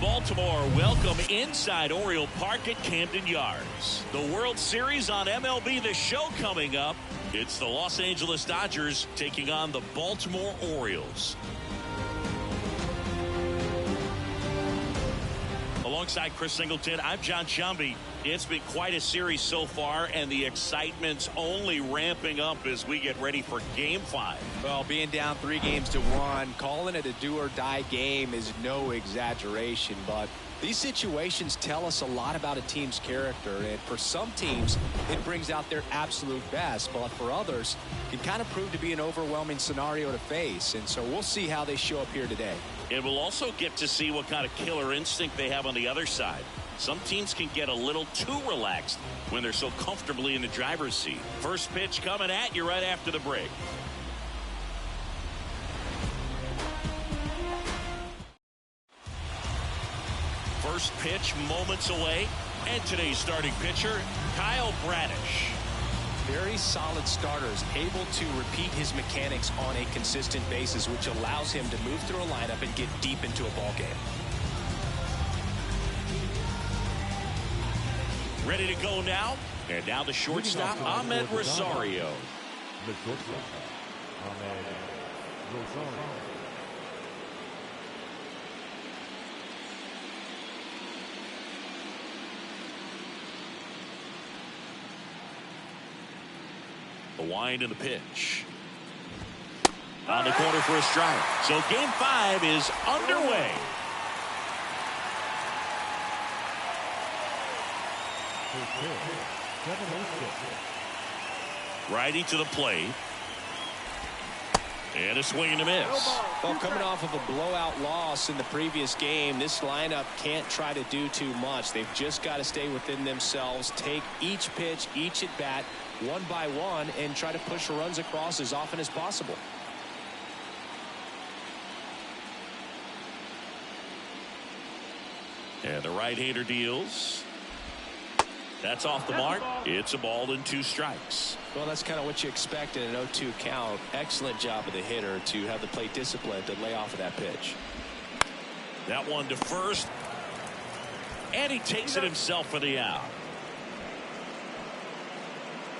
Baltimore welcome inside Oriole Park at Camden Yards. The World Series on MLB, the show coming up. It's the Los Angeles Dodgers taking on the Baltimore Orioles. Alongside Chris Singleton, I'm John Chumby. It's been quite a series so far, and the excitement's only ramping up as we get ready for Game 5. Well, being down 3-1, calling it a do-or-die game is no exaggeration, but these situations tell us a lot about a team's character, and for some teams, it brings out their absolute best, but for others, it can kind of prove to be an overwhelming scenario to face, and so we'll see how they show up here today. And we'll also get to see what kind of killer instinct they have on the other side. Some teams can get a little too relaxed when they're so comfortably in the driver's seat. First pitch coming at you right after the break. First pitch moments away, and today's starting pitcher, Kyle Bradish. Very solid starters, able to repeat his mechanics on a consistent basis, which allows him to move through a lineup and get deep into a ball game. Ready to go now, and now the shortstop, Ahmed Rosario. The shortstop, Ahmed Rosario. The wind and the pitch. On the corner for a strike. So Game 5 is underway. Righty to the plate. And a swing and a miss. Well, coming off of a blowout loss in the previous game, this lineup can't try to do too much. They've just got to stay within themselves, take each pitch, each at bat, one by one, and try to push runs across as often as possible. And the right-hander deals. That's off the mark. It's a ball and 2 strikes. Well, that's kind of what you expect in an 0-2 count. Excellent job of the hitter to have the plate discipline to lay off of that pitch. That one to first. And he takes it himself for the out.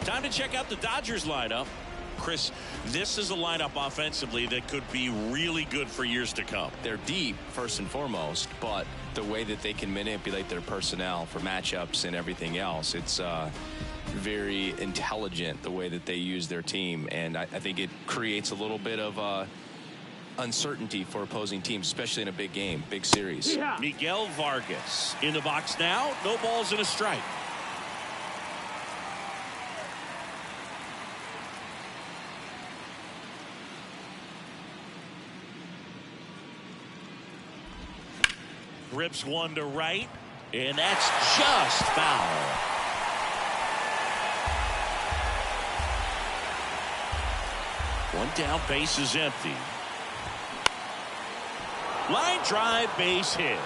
Time to check out the Dodgers lineup. Chris, this is a lineup offensively that could be really good for years to come. They're deep, first and foremost, but the way that they can manipulate their personnel for matchups and everything else, it's very intelligent the way that they use their team, and I think it creates a little bit of uncertainty for opposing teams, especially in a big game, big series. Yeah. Miguel Vargas in the box now. No balls and a strike. Rips one to right, and that's just foul. One down, base is empty. Line drive, base hit.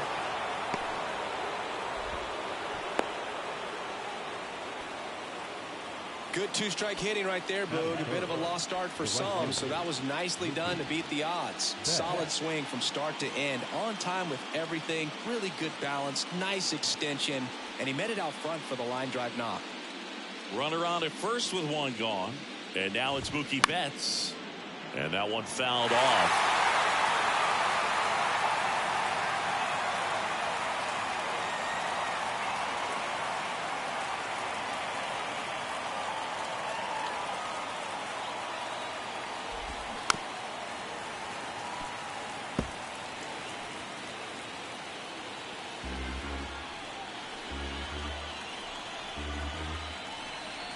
Good 2-strike hitting right there, Boog. A bit of a lost start for some, so that was nicely done to beat the odds. Solid swing from start to end, on time with everything, really good balance, nice extension, and he met it out front for the line drive knock. Runner on at first with one gone, and now it's Mookie Betts, and that one fouled off.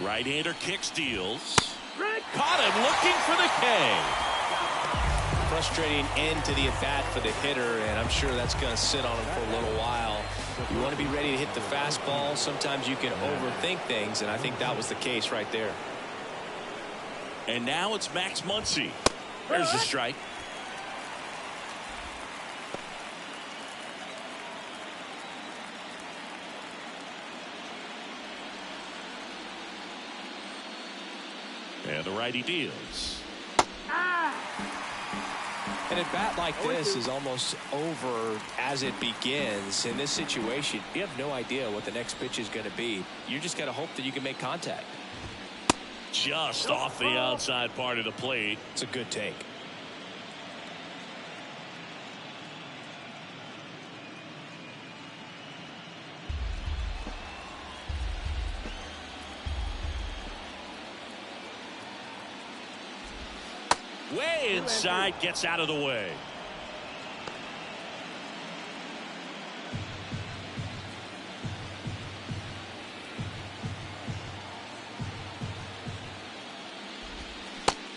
Right-hander kicks, deals. Caught him looking for the K. Frustrating end to the at-bat for the hitter, and I'm sure that's going to sit on him for a little while. You want to be ready to hit the fastball. Sometimes you can overthink things, and I think that was the case right there. And now it's Max Muncy. There's the strike. And the righty deals. And at bat like this is almost over as it begins. In this situation, you have no idea what the next pitch is going to be. You just got to hope that you can make contact. Just off the outside part of the plate. It's a good take. Way inside, gets out of the way.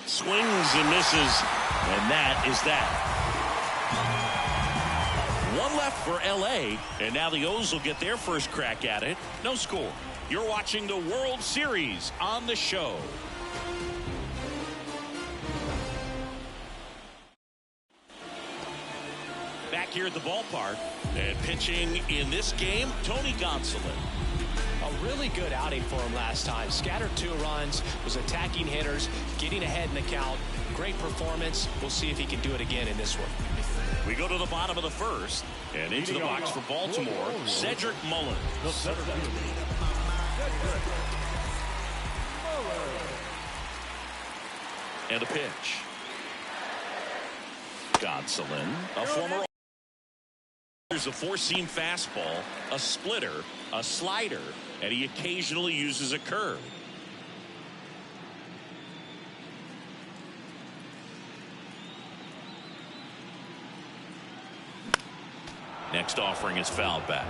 Swings and misses, and that is that. One left for LA, and now the O's will get their first crack at it. No score. You're watching the World Series on the show. Back here at the ballpark, and pitching in this game, Tony Gonsolin. A really good outing for him last time. Scattered 2 runs, was attacking hitters, getting ahead in the count. Great performance. We'll see if he can do it again in this one. We go to the bottom of the first, and into the box for Baltimore, Cedric Mullins. And the pitch. Gonsolin, a former. There's a 4-seam fastball, a splitter, a slider, and he occasionally uses a curve. Next offering is fouled back.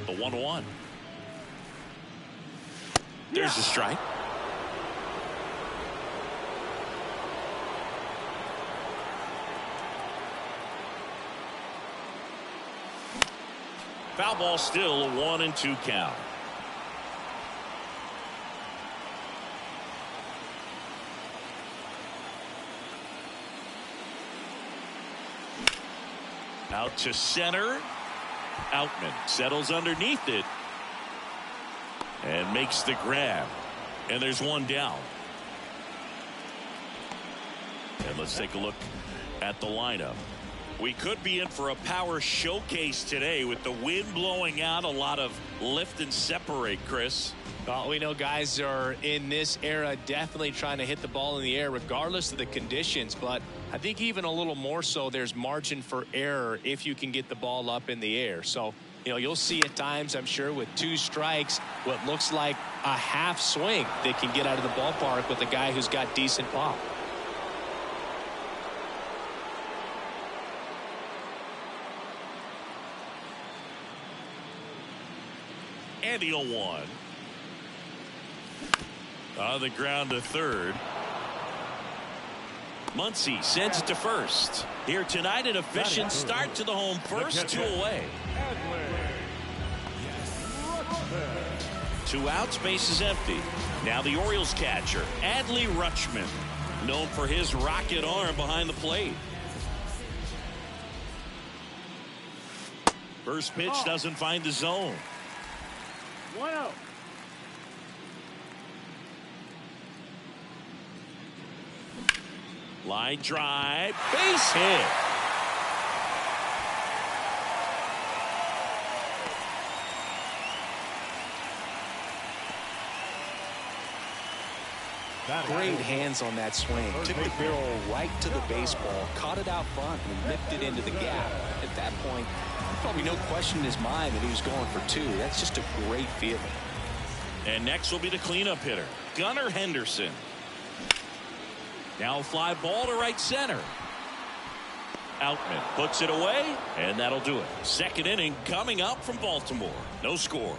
The 1-1. There's a strike. Foul ball, still a 1-2 count. Out to center. Outman settles underneath it and makes the grab, and there's one down. And let's take a look at the lineup. We could be in for a power showcase today with the wind blowing out. A lot of lift and separate, Chris. Well, we know guys are in this era definitely trying to hit the ball in the air regardless of the conditions, but I think even a little more so there's margin for error if you can get the ball up in the air. So, you know, you'll see at times, I'm sure, with 2 strikes, what looks like a half swing that can get out of the ballpark with a guy who's got decent pop. And the 0-1. On the ground to third. Muncy sends it to first. Here tonight, an efficient start to the home first, 2 away. 2 outs, base is empty. Now the Orioles catcher, Adley Rutschman, known for his rocket arm behind the plate. First pitch doesn't find the zone. 1-0. Line drive, base hit. Great hands on that swing. Took the barrel right to the baseball, caught it out front, and whipped it into the gap. At that point, probably no question in his mind that he was going for 2. That's just a great feeling. And next will be the cleanup hitter, Gunnar Henderson. Now a fly ball to right center. Outman puts it away, and that'll do it. Second inning coming up from Baltimore. No score.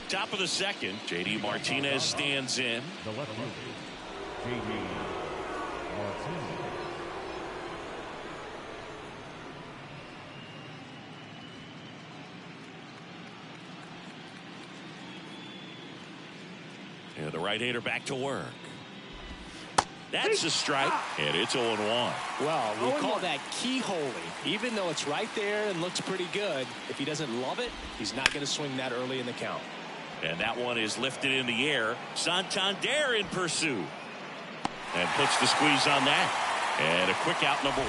Top of the second, J.D. Martinez stands in. The left fielder, J.D. Martinez. And the right-hander back to work. That's a strike, and it's 0-1. Well, we call that keyholing. Even though it's right there and looks pretty good, if he doesn't love it, he's not going to swing that early in the count. And that one is lifted in the air. Santander in pursuit. And puts the squeeze on that. And a quick out, number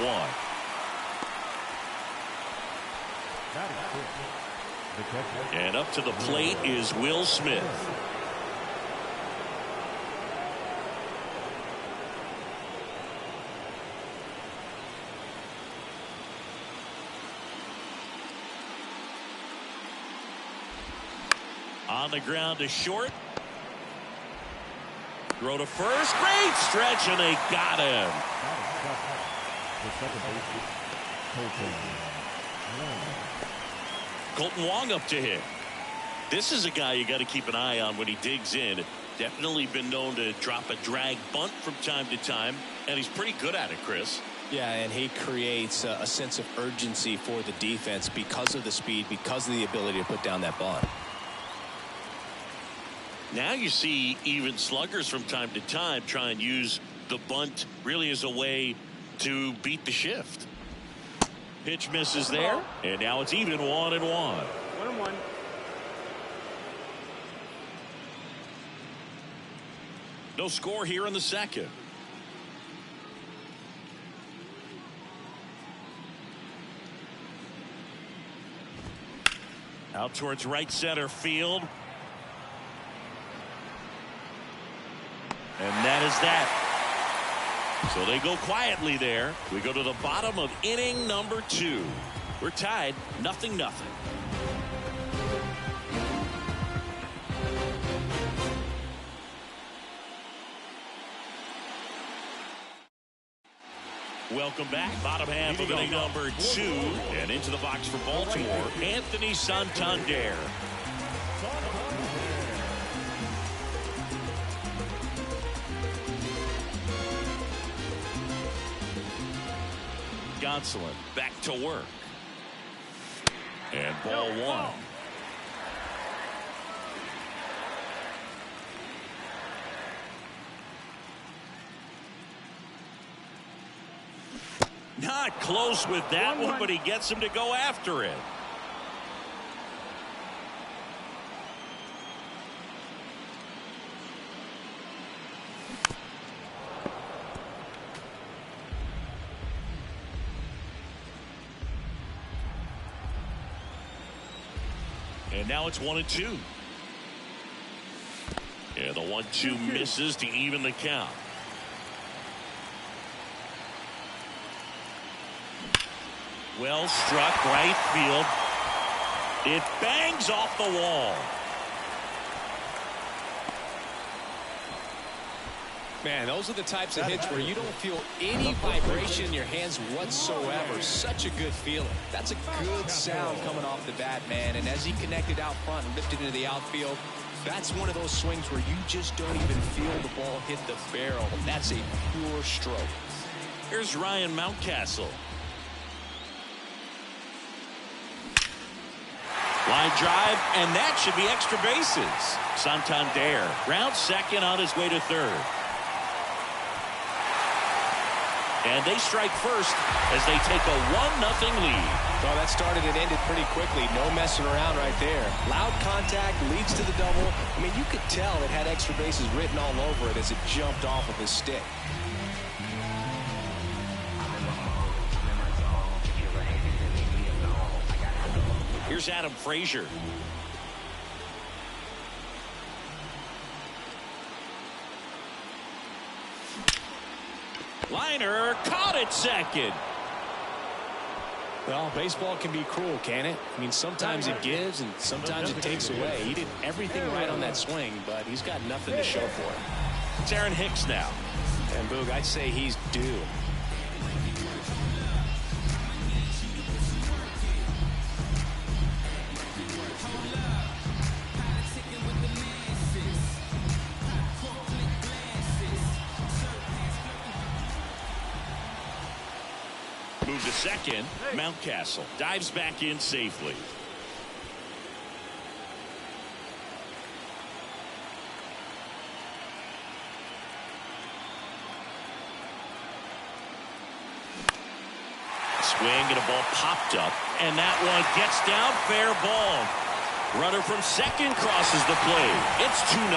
1. And up to the plate is Will Smith. On the ground to short. Throw to first. Great stretch, and they got him. Colton Wong up to hit. This is a guy you got to keep an eye on when he digs in. Definitely been known to drop a drag bunt from time to time, and he's pretty good at it, Chris. Yeah, and he creates a sense of urgency for the defense because of the speed, because of the ability to put down that bunt. Now you see even sluggers from time to time try and use the bunt really as a way to beat the shift. Pitch misses there, and now it's even 1-1. 1-1. No score here in the second. Out towards right center field. And that is that. So they go quietly there. We go to the bottom of inning number 2. We're tied 0-0. Welcome back. Bottom half of inning number 2. And into the box for Baltimore, Anthony Santander. Gonsolin back to work. And ball 1. Not close with that one, but he gets him to go after it. And now it's 1-2. And the 1-2 misses to even the count. Well struck right field. It bangs off the wall. Man, those are the types of hits where you don't feel any vibration in your hands whatsoever. Such a good feeling. That's a good sound coming off the bat, man. And as he connected out front and lifted into the outfield, that's one of those swings where you just don't even feel the ball hit the barrel. That's a pure stroke. Here's Ryan Mountcastle. Line drive, and that should be extra bases. Santander rounds second on his way to third. And they strike first as they take a 1-0 lead. Well, that started and ended pretty quickly. No messing around right there. Loud contact leads to the double. I mean, you could tell it had extra bases written all over it as it jumped off of his stick. Here's Adam Frazier. Liner caught it second. Well, baseball can be cruel, can it? I mean, sometimes it gives and sometimes it takes away. He did everything right on that swing, but he's got nothing to show for it. It's Aaron Hicks now. And Boog, I'd say he's due. Move to second. Mountcastle dives back in safely. Swing and a ball popped up, and that one gets down, fair ball. Runner from second crosses the plate. It's 2-0.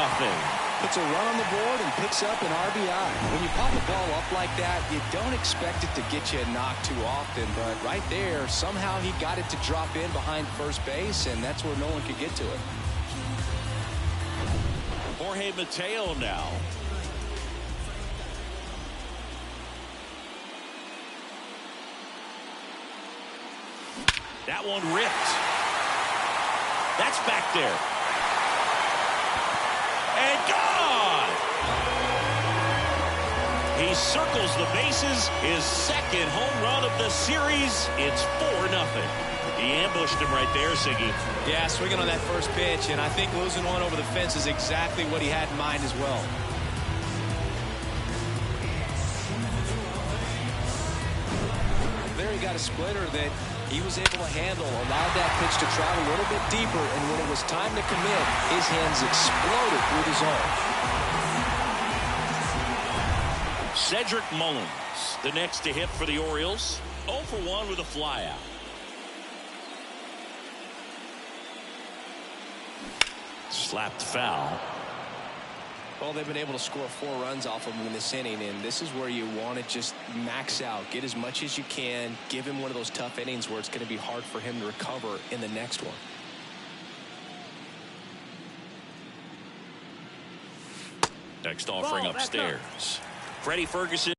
Puts a run on the board and picks up an RBI. When you pop a ball up like that, you don't expect it to get you a knock too often, but right there, somehow he got it to drop in behind first base, and that's where no one could get to it. Jorge Mateo now. That one ripped. That's back there. And gone! He circles the bases. His second home run of the series. It's 4-0. He ambushed him right there, Siggy. Yeah, swinging on that first pitch, and I think losing one over the fence is exactly what he had in mind as well. There he got a splitter that he was able to handle, allowed that pitch to travel a little bit deeper, and when it was time to commit, his hands exploded through the zone. Cedric Mullins, the next to hit for the Orioles. 0 for 1 with a flyout. Slapped foul. Well, they've been able to score 4 runs off of him in this inning, and this is where you want to just max out, get as much as you can, give him one of those tough innings where it's going to be hard for him to recover in the next one. Next offering upstairs. Freddie Ferguson.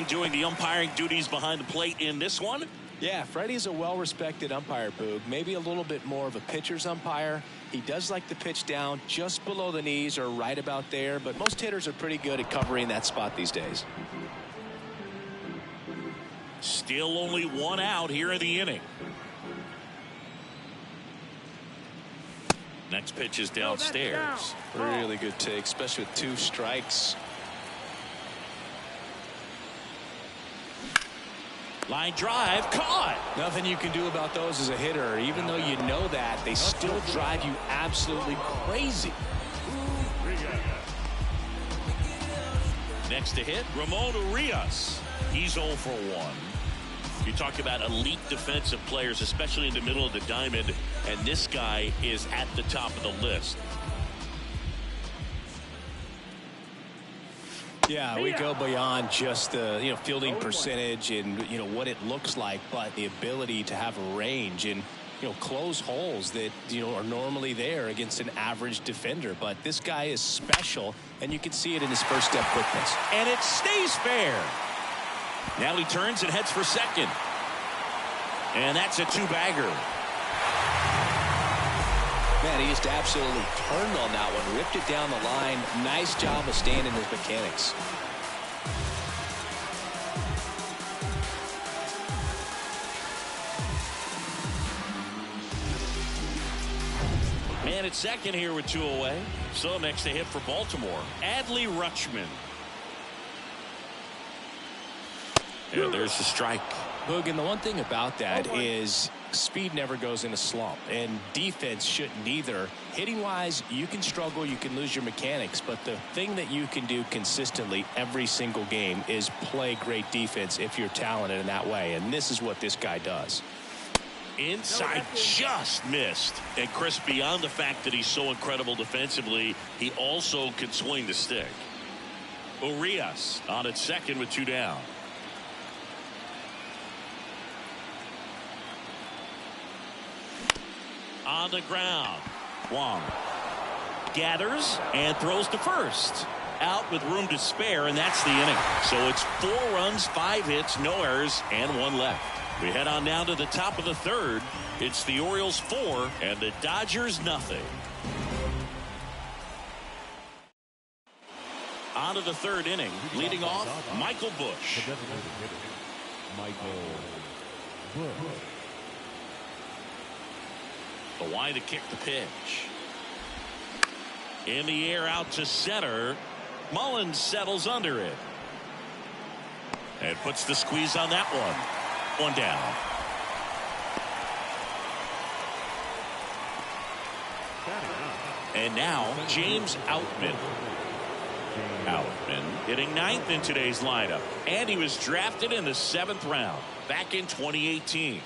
Doing the umpiring duties behind the plate in this one. Yeah, Freddie's a well-respected umpire, Boog. Maybe a little bit more of a pitcher's umpire. He does like the pitch down just below the knees or right about there, but most hitters are pretty good at covering that spot these days. Still only 1 out here in the inning. Next pitch is downstairs. Really good take, especially with 2 strikes. Line drive, caught. Nothing you can do about those as a hitter. Even though you know that, they still drive you absolutely crazy. Next to hit, Ramon Urias. He's 0 for 1. You talk about elite defensive players, especially in the middle of the diamond, and this guy is at the top of the list. Yeah, we go beyond just the fielding percentage and what it looks like, but the ability to have a range and close holes that are normally there against an average defender. But this guy is special, and you can see it in his first step quickness. And it stays fair. Now he turns and heads for second. And that's a two-bagger. Man, he just absolutely turned on that one, ripped it down the line. Nice job of staying in his mechanics. Man at second here with 2 away. So next to hit for Baltimore, Adley Rutschman. And there's the strike. Boog, and the one thing about that is speed never goes in a slump, and defense shouldn't either. Hitting wise, you can struggle, you can lose your mechanics, but the thing that you can do consistently every single game is play great defense if you're talented in that way, and this is what this guy does. Inside, just missed. And Chris, beyond the fact that he's so incredible defensively, he also can swing the stick. Urias on at second with 2 down. On the ground, Wong gathers and throws to first. Out with room to spare, and that's the inning. So it's 4 runs, 5 hits, no errors, and 1 left. We head on down to the top of the third. It's the Orioles 4 and the Dodgers nothing. On to the third inning, leading off Michael Busch. Michael Busch. The wide to kick the pitch. In the air out to center. Mullins settles under it. And puts the squeeze on that one. 1 down. And now James Outman. Outman hitting 9th in today's lineup. And he was drafted in the 7th round back in 2018.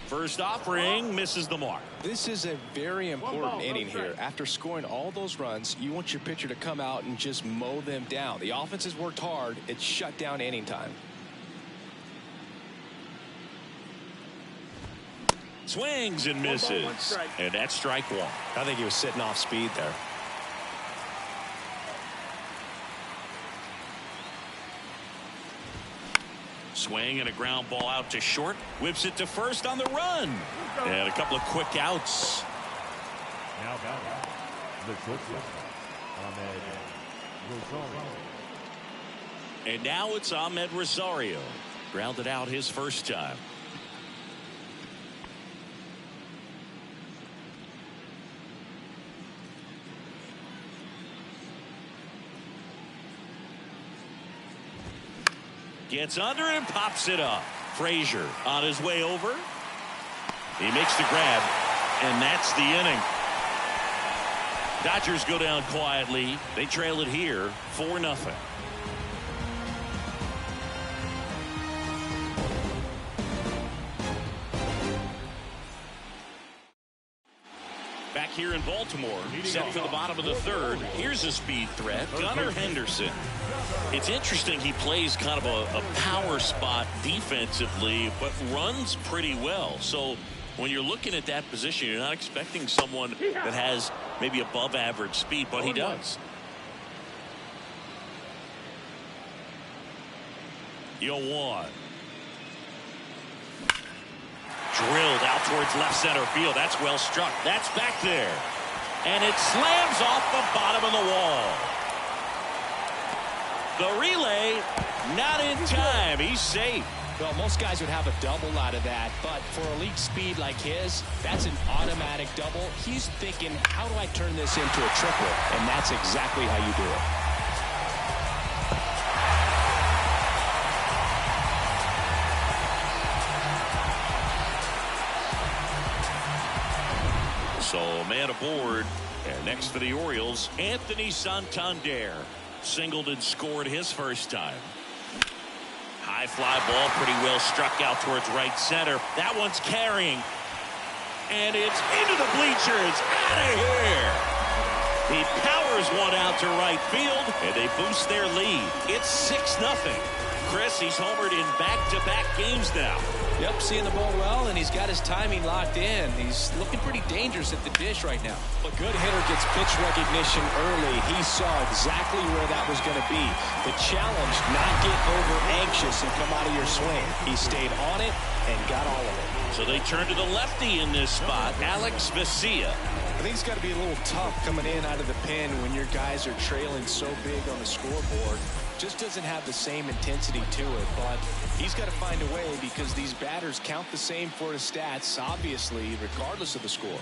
First offering misses the mark. This is a very important inning here. After scoring all those runs, you want your pitcher to come out and just mow them down. The offense has worked hard. It's shut down inning time. Swings and misses. And that's strike 1. I think he was sitting off speed there. Swing and a ground ball out to short. Whips it to first on the run. And a couple of quick outs. Now batting, the shortstop, Ahmed Rosario. And now it's Ahmed Rosario. Grounded out his first time. Gets under and pops it up. Frazier on his way over. He makes the grab, and that's the inning. Dodgers go down quietly. They trail it here 4-0. Back here in Baltimore, set for the bottom of the third. Here's a speed threat, Gunnar Henderson. It's interesting, he plays kind of a power spot defensively, but runs pretty well. So when you're looking at that position, you're not expecting someone that has maybe above average speed, but he does. 0-1. Drilled out towards left center field. That's well struck. That's back there. And it slams off the bottom of the wall. The relay, not in time. He's safe. Well, most guys would have a double out of that, but for elite speed like his, that's an automatic double. He's thinking, how do I turn this into a triple? And that's exactly how you do it. So man aboard, and next for the Orioles, Anthony Santander. Singled and scored his first time. High fly ball, pretty well struck out towards right center. That one's carrying, and it's into the bleachers. Out of here. He powers one out to right field, and they boost their lead. It's 6-0. Chris, he's homered in back-to-back games now. Yep, seeing the ball well, and he's got his timing locked in. He's looking pretty dangerous at the dish right now. A good hitter gets pitch recognition early. He saw exactly where that was going to be. The challenge, not get over anxious and come out of your swing. He stayed on it and got all of it. So they turn to the lefty in this spot, Alex Vesia. I think it's got to be a little tough coming in out of the pen when your guys are trailing so big on the scoreboard. Just doesn't have the same intensity to it, but he's got to find a way because these batters count the same for his stats, obviously, regardless of the score.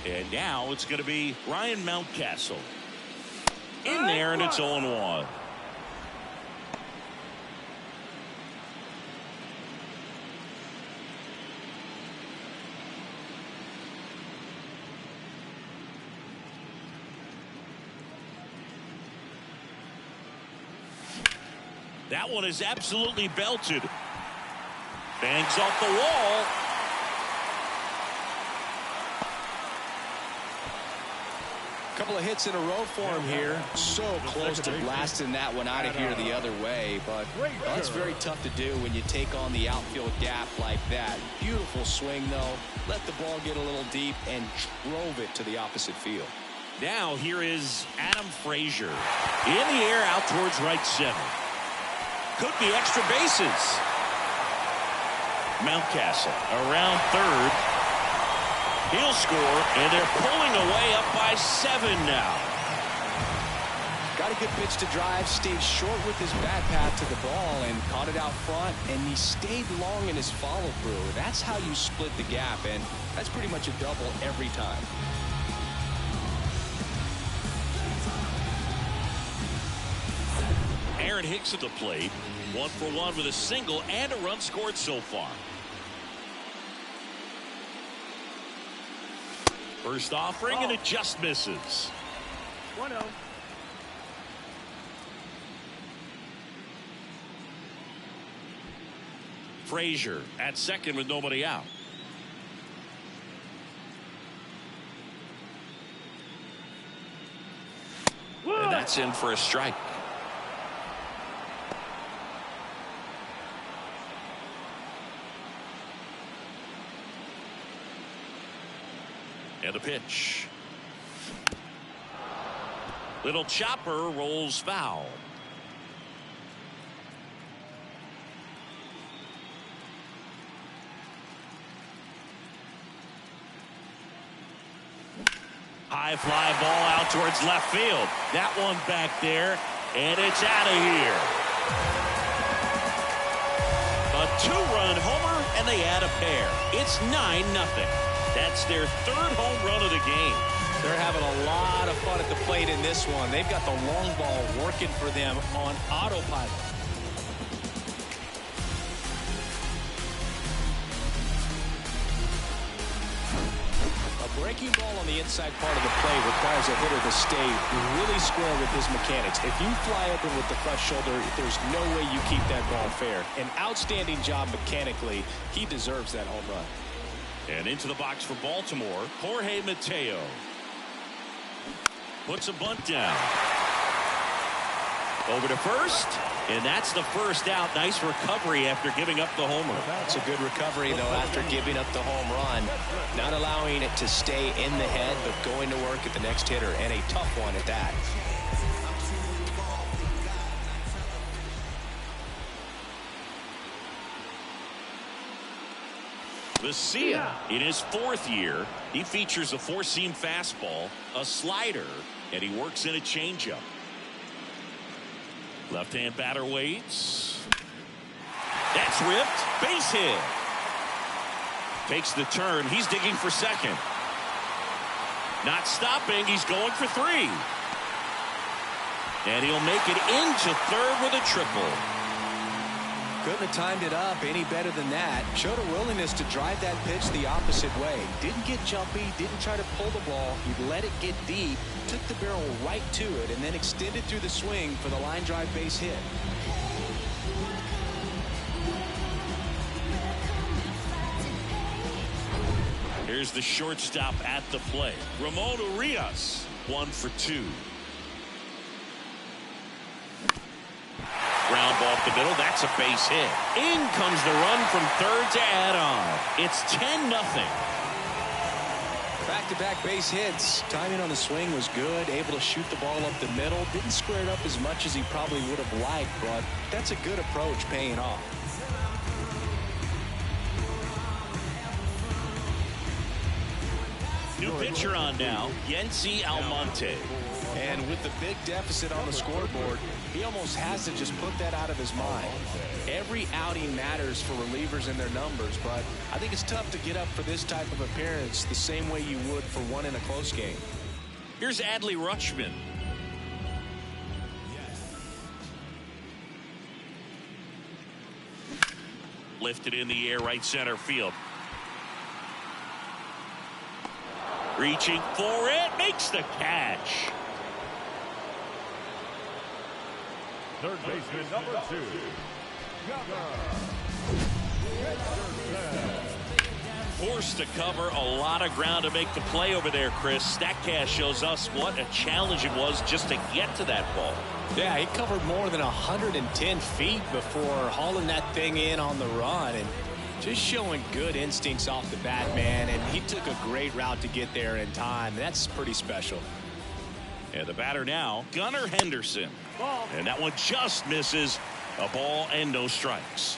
And now it's going to be Ryan Mountcastle. In there, and it's 0-1. That one is absolutely belted. Bangs off the wall. Couple of hits in a row for him here. So close to blasting that one out of here the other way, but that's very tough to do when you take on the outfield gap like that. Beautiful swing, though. Let the ball get a little deep and drove it to the opposite field. Now here is Adam Frazier. In the air out towards right center. Could be extra bases. Mountcastle around third. He'll score, and they're pulling away up by 7 now. Got a good pitch to drive, stayed short with his bat path to the ball and caught it out front, and he stayed long in his follow through. That's how you split the gap, and that's pretty much a double every time. Aaron Hicks at the plate. 1 for 1 with a single and a run scored so far. First offering, and it just misses. 1-0. Frazier at second with nobody out. And that's in for a strike. And a pitch. Little chopper rolls foul. High fly ball out towards left field. That one back there, and it's out of here. A 2-run homer, and they add a pair. It's 9-0. That's their 3rd home run of the game. They're having a lot of fun at the plate in this one. They've got the long ball working for them on autopilot. A breaking ball on the inside part of the plate requires a hitter to stay really square with his mechanics. If you fly open with the front shoulder, there's no way you keep that ball fair. An outstanding job mechanically. He deserves that home run. And into the box for Baltimore, Jorge Mateo. Puts a bunt down. Over to first, and that's the first out. Nice recovery after giving up the homer. It's a good recovery, though, after giving up the home run. Not allowing it to stay in the head, but going to work at the next hitter, and a tough one at that. Vesia, in his 4th year, he features a 4-seam fastball, a slider, and he works in a changeup. Left-hand batter waits. That's ripped. Base hit. Takes the turn. He's digging for second. Not stopping. He's going for 3. And he'll make it into third with a triple. Couldn't have timed it up any better than that. Showed a willingness to drive that pitch the opposite way. Didn't get jumpy, didn't try to pull the ball. He let it get deep, took the barrel right to it, and then extended through the swing for the line drive base hit. Here's the shortstop at the plate, Ramon Urias. 1 for 2. Ground ball up the middle. That's a base hit. In comes the run from third to add on. It's 10-0. Back-to-back base hits. Timing on the swing was good. Able to shoot the ball up the middle. Didn't square it up as much as he probably would have liked, but that's a good approach paying off. New pitcher on now, Yency Almonte. And with the big deficit on the scoreboard, he almost has to just put that out of his mind. Every outing matters for relievers and their numbers, but I think it's tough to get up for this type of appearance the same way you would for one in a close game. Here's Adley Rutschman. Lifted in the air, right center field. Reaching for it, makes the catch. Third baseman number 2. Forced to cover a lot of ground to make the play over there, Chris. Statcast shows us what a challenge it was just to get to that ball. Yeah, he covered more than 110 feet before hauling that thing in on the run, and just showing good instincts off the bat, man, and he took a great route to get there in time. That's pretty special. And the batter now, Gunnar Henderson. And that one just misses. A ball and no strikes.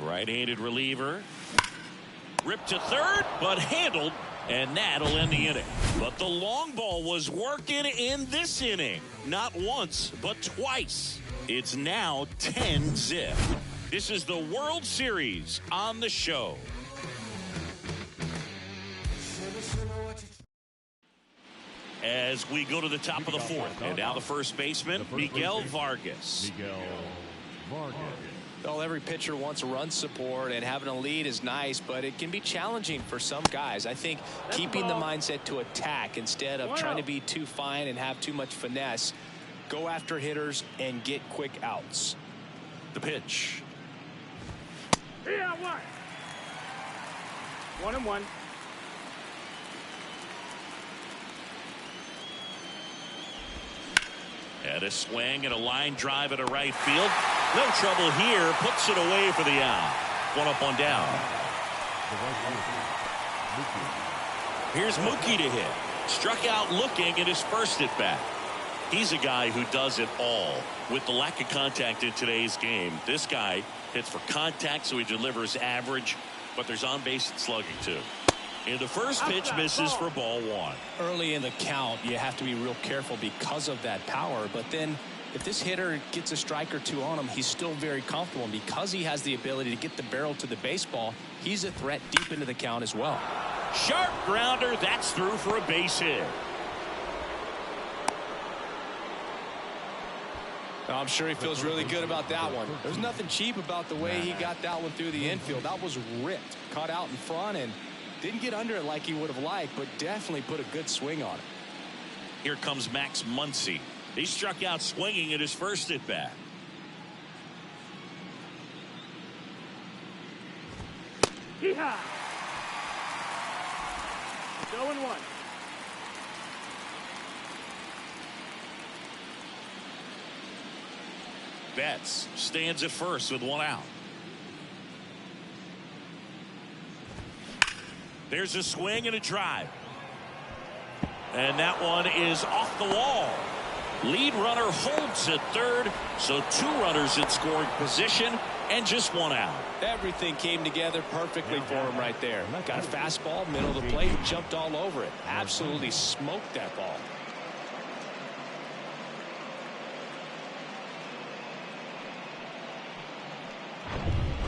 Right-handed reliever. Ripped to third, but handled, and that'll end the inning. But the long ball was working in this inning. Not once, but twice. It's now 10-0. This is the World Series on the show. As we go to the top of the fourth, and now the first baseman, Miguel Vargas. Well, every pitcher wants run support, and having a lead is nice, but it can be challenging for some guys. I think keeping the mindset to attack instead of trying to be too fine and have too much finesse, go after hitters and get quick outs. The pitch. Yeah, 1-1. And a swing and a line drive at a right field. No trouble here. Puts it away for the out. 1 up, 1 down. Here's Mookie to hit. Struck out looking at his first at bat. He's a guy who does it all. With the lack of contact in today's game, this guy hits for contact, so he delivers average, but there's on base and slugging too. And the first pitch misses for ball 1. Early in the count, you have to be real careful because of that power. But then if this hitter gets a strike or two on him, he's still very comfortable. And because he has the ability to get the barrel to the baseball, he's a threat deep into the count as well. Sharp grounder. That's through for a base hit. I'm sure he feels really good about that one. There's nothing cheap about the way he got that one through the infield. That was ripped. Caught out in front and didn't get under it like he would have liked, but definitely put a good swing on it. Here comes Max Muncy. He struck out swinging at his first at bat. Yeehaw! 0-1. Betts stands at first with 1 out. There's a swing and a drive. And that one is off the wall. Lead runner holds at third, so 2 runners in scoring position and just 1 out. Everything came together perfectly for him right there. Got a fastball, middle of the plate, jumped all over it. Absolutely smoked that ball.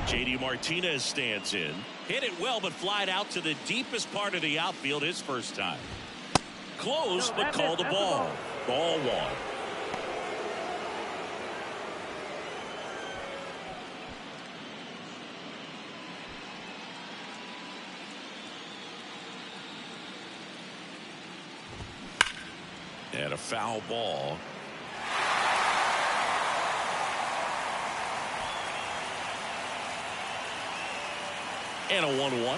JD Martinez stands in. Hit it well, but flied out to the deepest part of the outfield his first time. Close, but called a ball. Ball 1. And a foul ball. And a 1-1.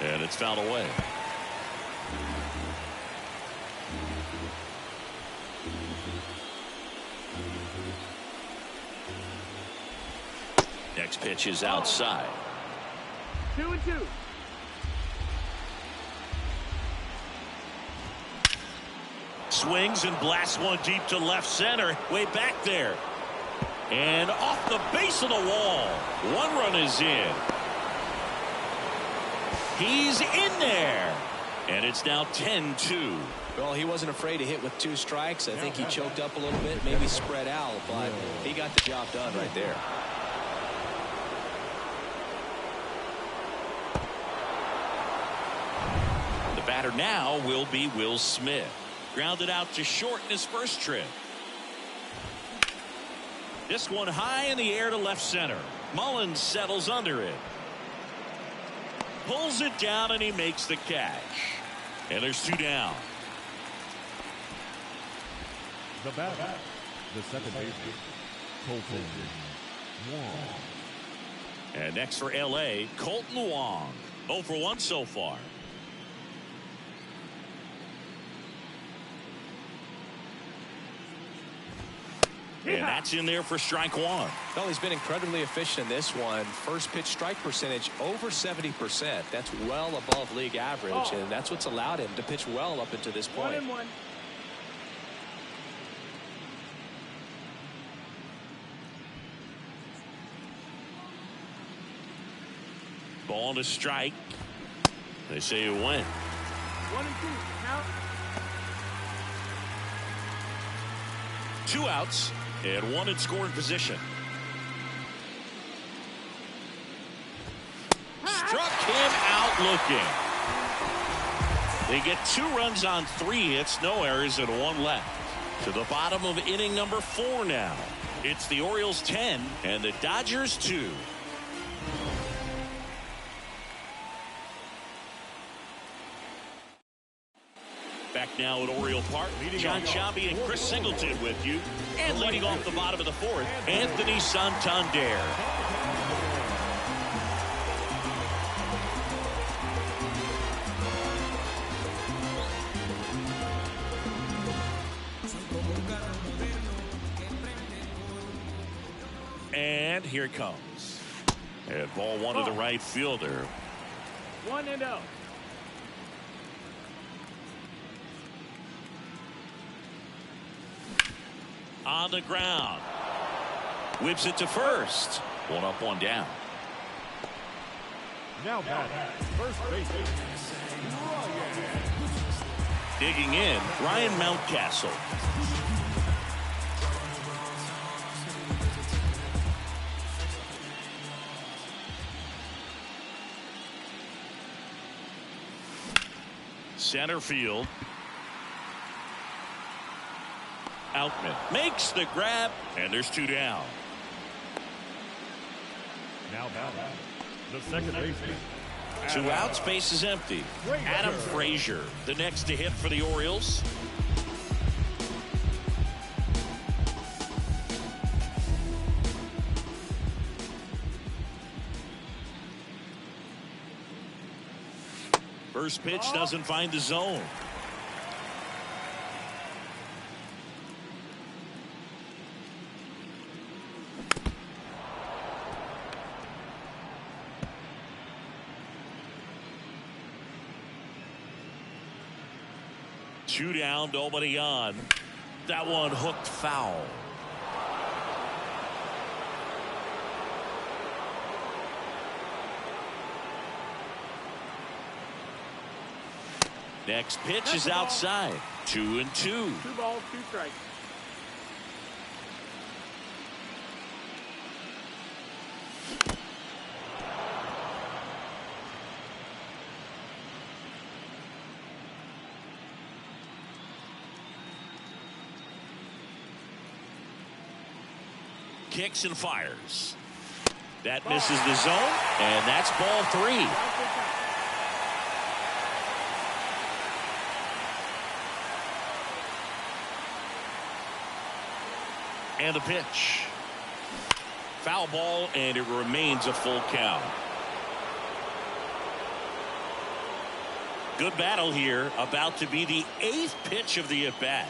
And it's fouled away. Next pitch is outside. 2-2. Swings and blasts one deep to left center. Way back there. And off the base of the wall. One run is in. He's in there. And it's now 10-2. Well, he wasn't afraid to hit with 2 strikes. I think he choked up a little bit, maybe spread out, but he got the job done right there. The batter now will be Will Smith. Grounded out to short in his first trip. This one high in the air to left center. Mullins settles under it. Pulls it down and he makes the catch. And there's 2 down. The batter, the second baseman, Colton Wong. And next for LA, Colton Wong. 0 for 1 so far. And that's in there for strike 1. Well, he's been incredibly efficient in this one. First pitch strike percentage over 70%. That's well above league average, and that's what's allowed him to pitch well up until this point. 1-1. Ball to strike. They say it went. 1-2. Count. 2 outs and 1 in scoring position. Struck him out looking. They get 2 runs on 3 hits, no errors, and 1 left. To the bottom of inning number 4 now. It's the Orioles 10 and the Dodgers 2. Back now at Oriole Park, John Sciambi and Chris Singleton with you. And leading off the bottom of the 4th, Anthony Santander. And here it comes. And ball 1 to the right fielder. 1-0. On the ground. Whips it to first. 1 up, 1 down. Now batting, first baseman, Digging in, Ryan Mountcastle. Center field. Outman makes the grab, and there's 2 down. now batting, the second baseman. 2 outs, base is empty. Adam Frazier, the next to hit for the Orioles. First pitch doesn't find the zone. Two down, nobody on. That one hooked foul. Next pitch is outside. 2-2. 2 balls, 2 strikes. Kicks and fires. That misses the zone, and that's ball 3. And the pitch. Foul ball, and it remains a full count. Good battle here. About to be the 8th pitch of the at-bat.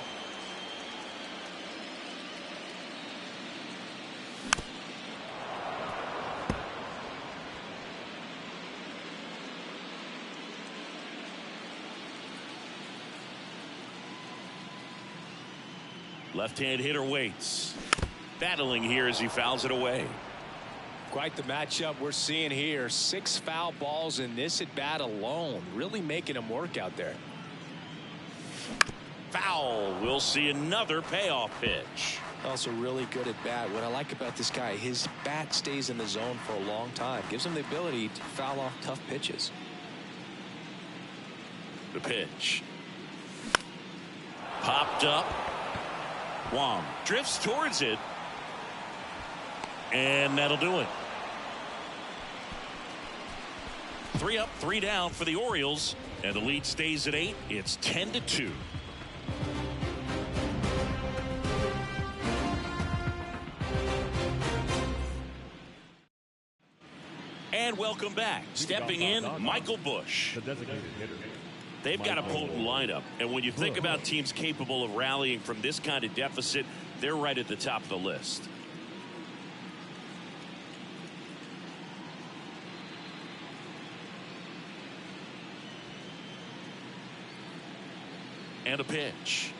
Left-hand hitter waits. Battling here as he fouls it away. Quite the matchup we're seeing here. 6 foul balls in this at bat alone, really making him work out there. Foul. We'll see another payoff pitch. Also really good at bat. What I like about this guy, his bat stays in the zone for a long time, gives him the ability to foul off tough pitches. The pitch. Popped up. Wong drifts towards it. And that'll do it. 3 up, 3 down for the Orioles. And the lead stays at 8. It's 10-2. And welcome back. Stepping in, Michael Busch. The designated hitter. They've got a potent lineup. And when you think about teams capable of rallying from this kind of deficit, they're right at the top of the list. And a pitch.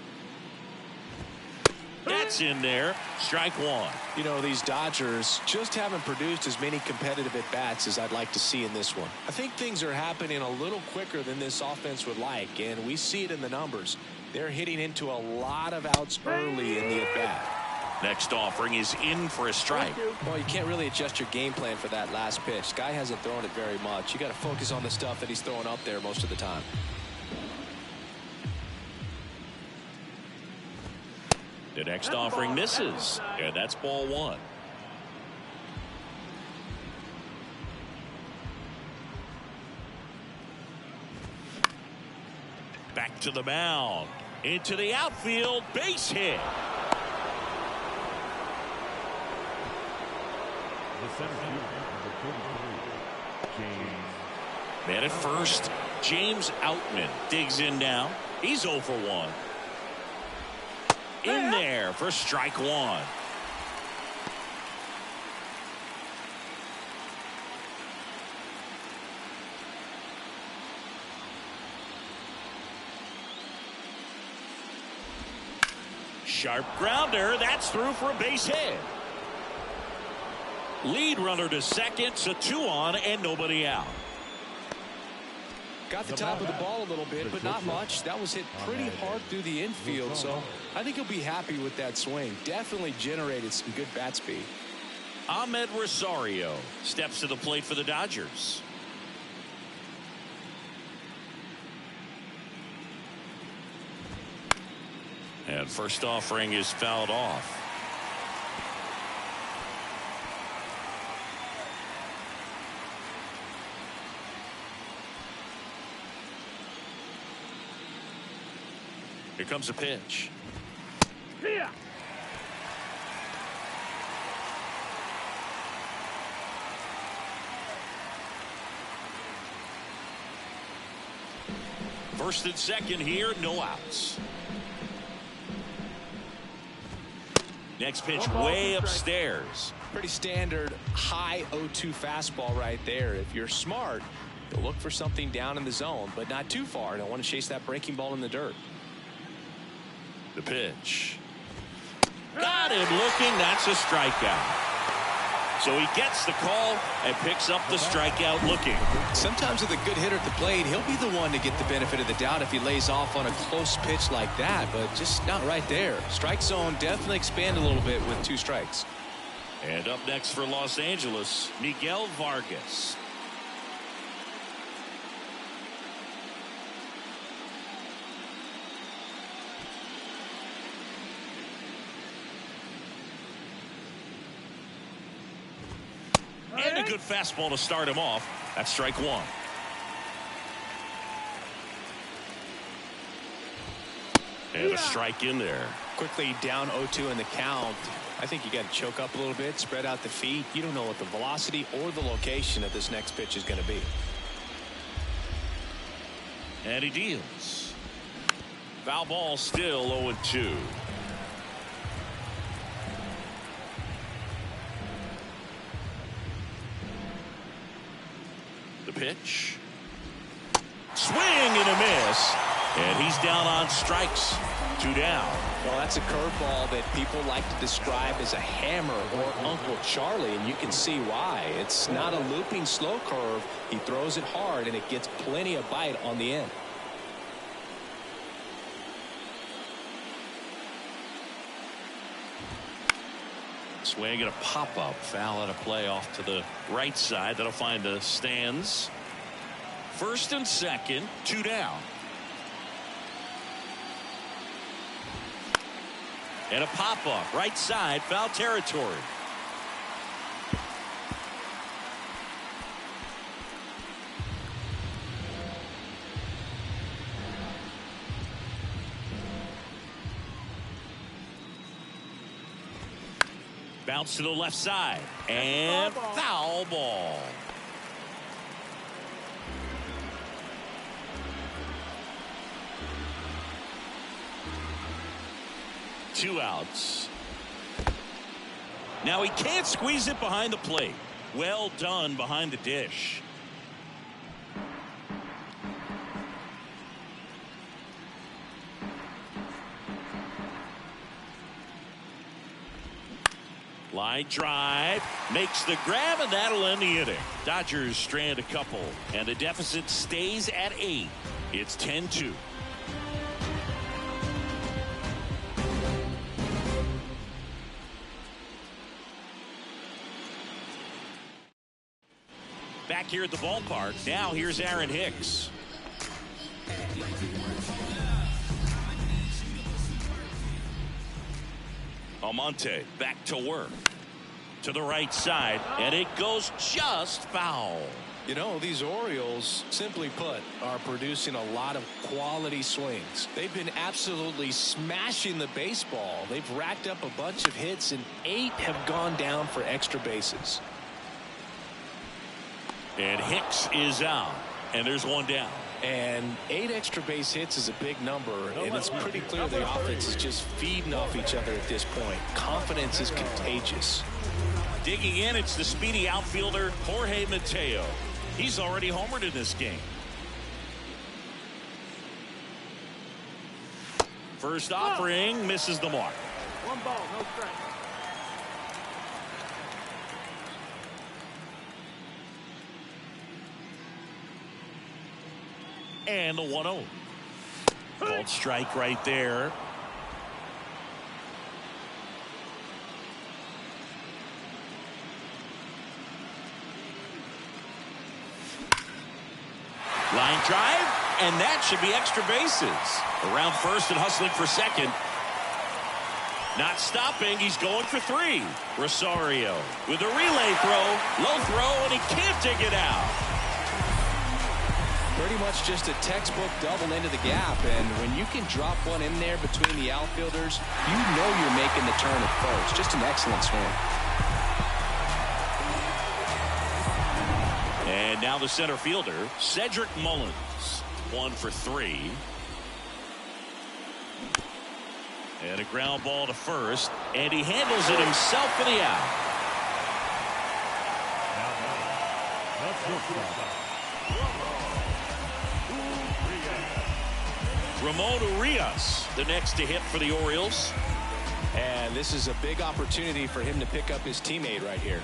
That's in there. Strike one. You know, these Dodgers just haven't produced as many competitive at-bats as I'd like to see in this one. I think things are happening a little quicker than this offense would like, and we see it in the numbers. They're hitting into a lot of outs early in the at-bat. Next offering is in for a strike. Well, you can't really adjust your game plan for that last pitch. Guy hasn't thrown it very much. You got to focus on the stuff that he's throwing up there most of the time. The next offering misses, and that's ball one. Back to the mound. Into the outfield. Base hit. The center fielder, number 43, James. Man at first, James Outman digs in now. He's 0 for 1. In there for strike one. Sharp grounder. That's through for a base hit. Lead runner to second, so 2 on and nobody out. Got the top of the ball a little bit, but not much. That was hit pretty hard through the infield, so I think he'll be happy with that swing. Definitely generated some good bat speed. Ahmed Rosario steps to the plate for the Dodgers. And first offering is fouled off. Here comes a pitch. Here. First and second here, no outs. Next pitch way upstairs. Pretty standard high 0-2 fastball right there. If you're smart, you'll look for something down in the zone, but not too far. Don't want to chase that breaking ball in the dirt. The pitch. Got him looking. That's a strikeout. So he gets the call and picks up the strikeout looking. Sometimes with a good hitter at the plate, he'll be the one to get the benefit of the doubt if he lays off on a close pitch like that, but just not right there. Strike zone definitely expand a little bit with 2 strikes. And up next for Los Angeles, Miguel Vargas. And a good fastball to start him off. That's strike one. And a strike in there. quickly down 0-2 in the count. I think you got to choke up a little bit, spread out the feet. You don't know what the velocity or the location of this next pitch is going to be. And he deals. Foul ball, still 0-2. The pitch. Swing and a miss. And he's down on strikes. 2 down. Well, that's a curveball that people like to describe as a hammer or Uncle Charlie, and you can see why. It's not a looping slow curve. He throws it hard, and it gets plenty of bite on the end. Swing and a pop-up. Foul at a play off to the right side. That'll find the stands. First and second, 2 down. And a pop-up. Right side, foul territory. Bounce to the left side. And foul ball. Two outs. Now he can't squeeze it behind the plate. Well done behind the dish. Line drive, makes the grab, and that'll end the inning. Dodgers strand a couple, and the deficit stays at 8. It's 10-2. Back here at the ballpark, now here's Aaron Hicks. Almonte back to work. To the right side, and it goes just foul. You know, these Orioles, simply put, are producing a lot of quality swings. They've been absolutely smashing the baseball. They've racked up a bunch of hits, and 8 have gone down for extra bases. And Hicks is out, and there's 1 down. And 8 extra base hits is a big number, and it's pretty clear the offense is just feeding off each other at this point. Confidence is contagious. Digging in, it's the speedy outfielder Jorge Mateo. He's already homered in this game. First offering misses the mark. 1 ball, no strike. And the 1-0. Called strike right there. Line drive, and that should be extra bases. Around first and hustling for second. Not stopping, he's going for 3. Rosario with a relay throw, low throw, and he can't dig it out. Pretty much just a textbook double into the gap, and when you can drop one in there between the outfielders, you know you're making the turn at first. Just an excellent swing. And now the center fielder, Cedric Mullins. 1 for 3. And a ground ball to first, and he handles it himself for the out. Ramon Urias, the next to hit for the Orioles. And this is a big opportunity for him to pick up his teammate right here.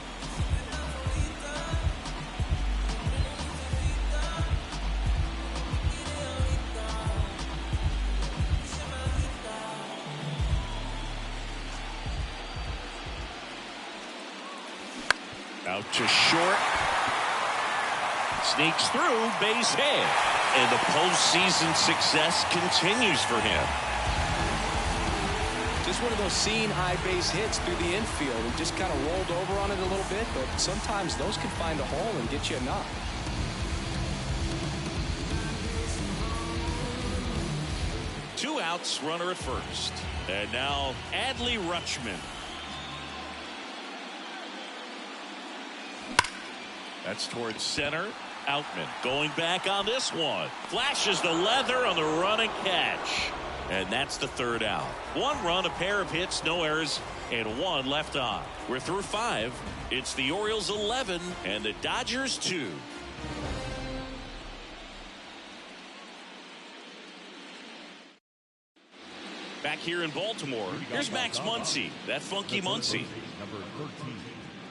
Out to short. Sneaks through, base hit. And the postseason success continues for him. Just one of those seeing high base hits through the infield. And just kind of rolled over on it a little bit, but sometimes those can find a hole and get you a knock. 2 outs, runner at first. And now Adley Rutschman. That's towards center. Outman going back on this one. Flashes the leather on the run and catch. And that's the 3rd out. 1 run, a pair of hits, no errors, and 1 left on. We're through 5. It's the Orioles 11 and the Dodgers 2. Back here in Baltimore, here's Max Muncy. That funky Muncy. Number 13.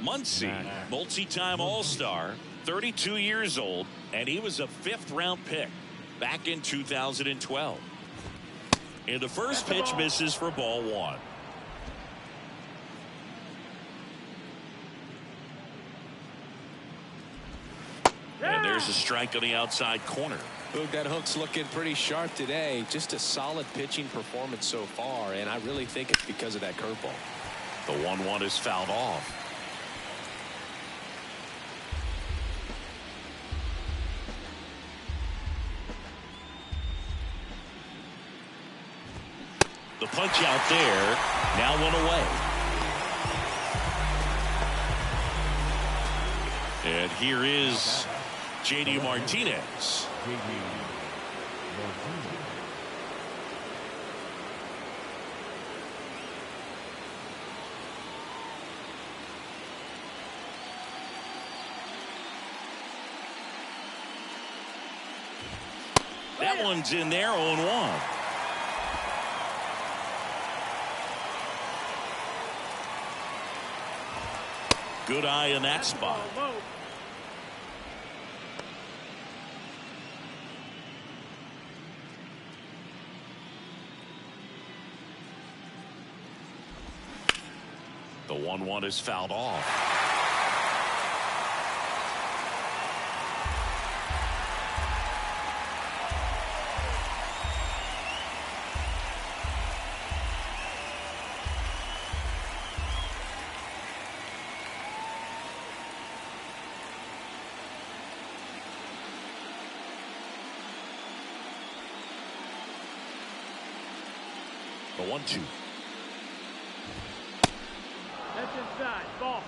Muncy, multi-time All-Star, 32 years old, and he was a 5th-round pick back in 2012. And the first pitch misses for ball 1. And there's a strike on the outside corner. Boog, that hook's looking pretty sharp today. Just a solid pitching performance so far, and I really think it's because of that curveball. The 1-1 is fouled off. The punch out there. Now 1 away. And here is J.D. Martinez. That one's in there, 0-1. Good eye in that spot. The 1-1 is fouled off. The 1-2. That's inside. Ball.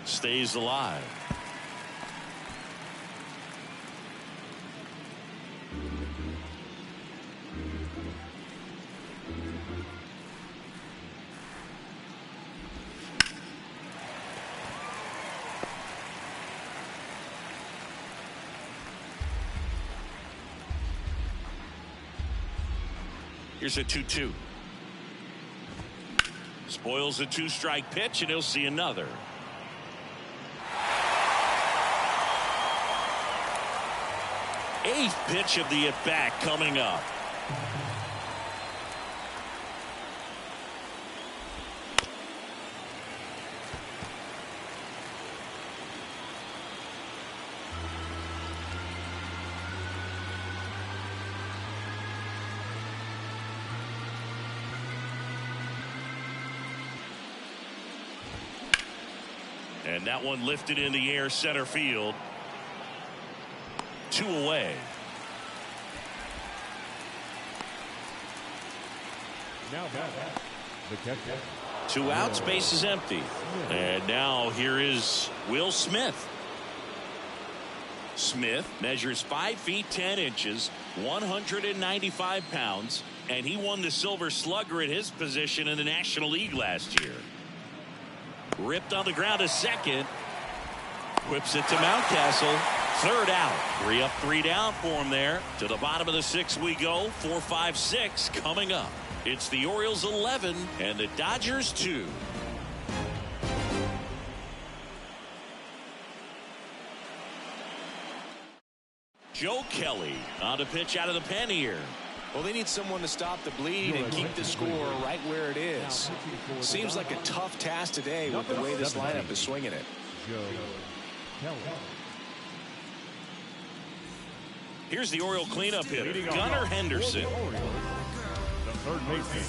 Stays alive. Here's a 2-2. Spoils a 2-strike pitch, and he'll see another. Eighth pitch of the at-bat coming up. And that one lifted in the air center field. 2 away. Now the catcher. 2 outs, base is empty. And now here is Will Smith. Smith measures 5 feet 10 inches, 195 pounds, and he won the Silver Slugger at his position in the National League last year. Ripped on the ground to second. Whips it to Mountcastle. 3rd out. 3 up, 3 down for him there. To the bottom of the 6th we go. 4, 5, 6 coming up. It's the Orioles 11 and the Dodgers 2. Joe Kelly on to pitch out of the pen here. Well, they need someone to stop the bleed and keep the score right where it is. Seems like a tough task today with the way this lineup is swinging it. Here's the Oriole cleanup hitter, Gunnar Henderson. The third baseman.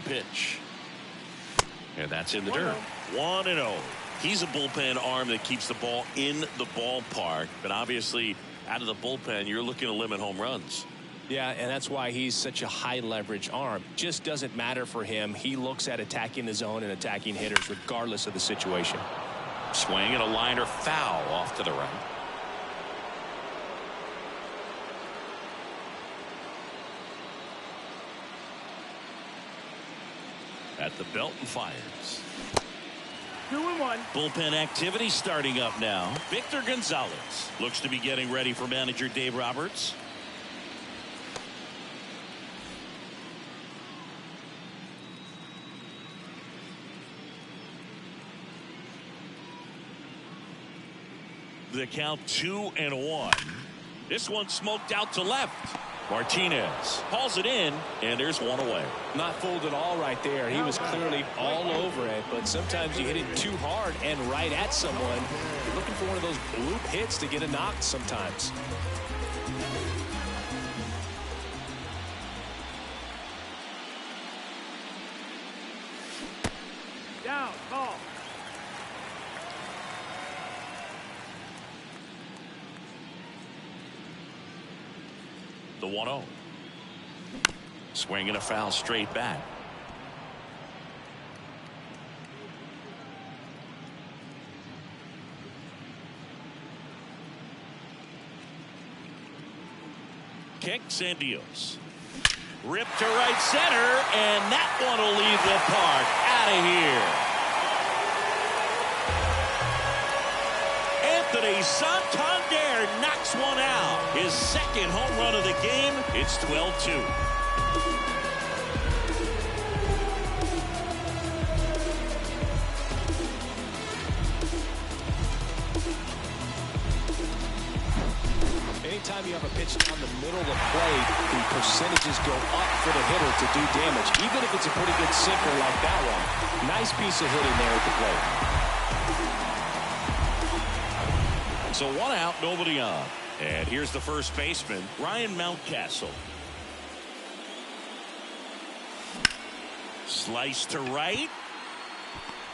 pitch. And that's in the dirt. 1-0. He's a bullpen arm that keeps the ball in the ballpark. But obviously, out of the bullpen, you're looking to limit home runs. Yeah, and that's why he's such a high leverage arm. Just doesn't matter for him. He looks at attacking the zone and attacking hitters regardless of the situation. Swing and a liner foul off to the right. At the belt and fires. 2-1. Bullpen activity starting up now. Victor Gonzalez looks to be getting ready for manager Dave Roberts. The count 2-1. This one smoked out to left. Martinez hauls it in, and there's one away. Not fooled at all right there. He was clearly all over it, but sometimes you hit it too hard and right at someone. You're looking for one of those bloop hits to get a knock sometimes. Down. Ball. The 1-0. Swing and a foul straight back. Kicks and deals. Ripped to right center, and that one will leave the park. Out of here. Anthony Santander knocks one out. His second home run of the game. It's 12-2. Anytime you have a pitch down the middle of the plate, the percentages go up for the hitter to do damage, even if it's a pretty good sinker like that one. Nice piece of hitting there at the plate. So one out, nobody on. And here's the first baseman, Ryan Mountcastle. Slice to right.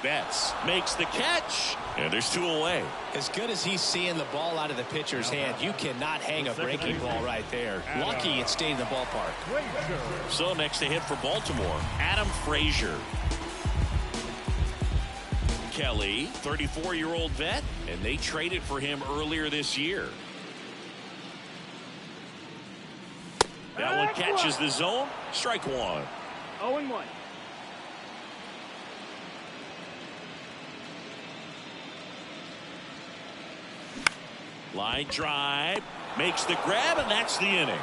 Betts makes the catch, and there's two away. As good as he's seeing the ball out of the pitcher's hand, you cannot hang a breaking ball right there. Lucky it stayed in the ballpark. So next to hit for Baltimore, Adam Frazier. Kelly, 34-year-old vet, and they traded for him earlier this year. That one catches the zone. Strike one. 0-1. Line drive, makes the grab, and that's the inning.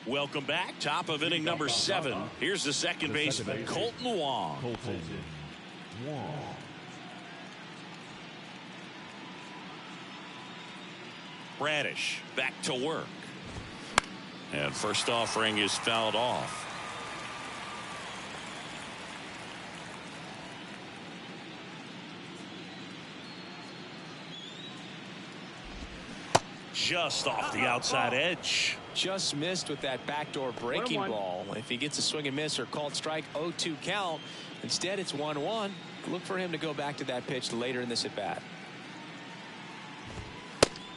Welcome back. Top of inning number 7. Here's the second baseman, Colton Wong. Bradish back to work. And first offering is fouled off. Just off the outside edge. Just missed with that backdoor breaking 1-1. ball. If he gets a swing and miss or called strike, 0-2 count. Instead, it's 1-1. Look for him to go back to that pitch later in this at bat.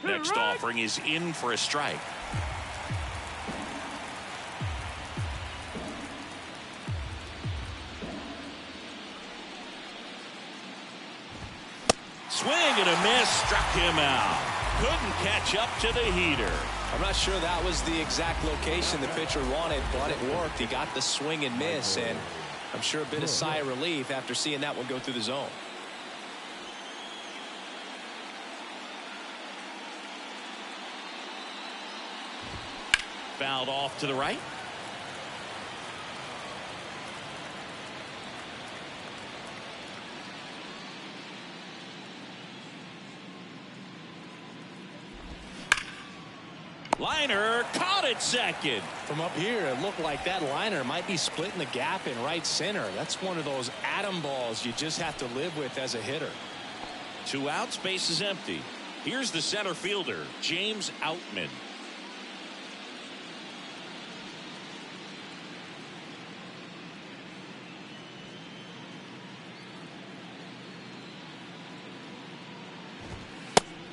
Next offering is in for a strike. Swing and a miss, struck him out. Couldn't catch up to the heater. I'm not sure that was the exact location the pitcher wanted, but it worked. He got the swing and miss, and I'm sure a bit of sigh of relief after seeing that one go through the zone. Fouled off to the right. Liner caught at second. From up here, it looked like that liner might be splitting the gap in right center. That's one of those atom balls you just have to live with as a hitter. 2 outs, base is empty. Here's the center fielder, James Outman.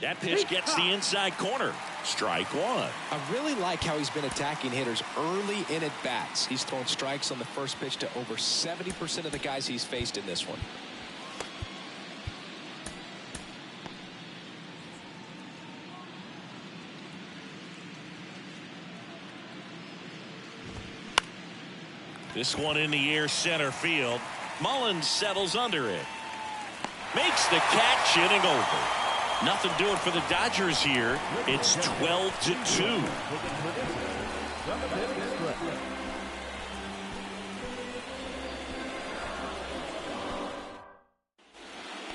That pitch gets the inside corner. Strike one. I really like how he's been attacking hitters early in at-bats. He's thrown strikes on the first pitch to over 70% of the guys he's faced in this one. This one in the air, center field. Mullins settles under it. Makes the catch, inning over. Nothing doing for the Dodgers here. It's 12-2.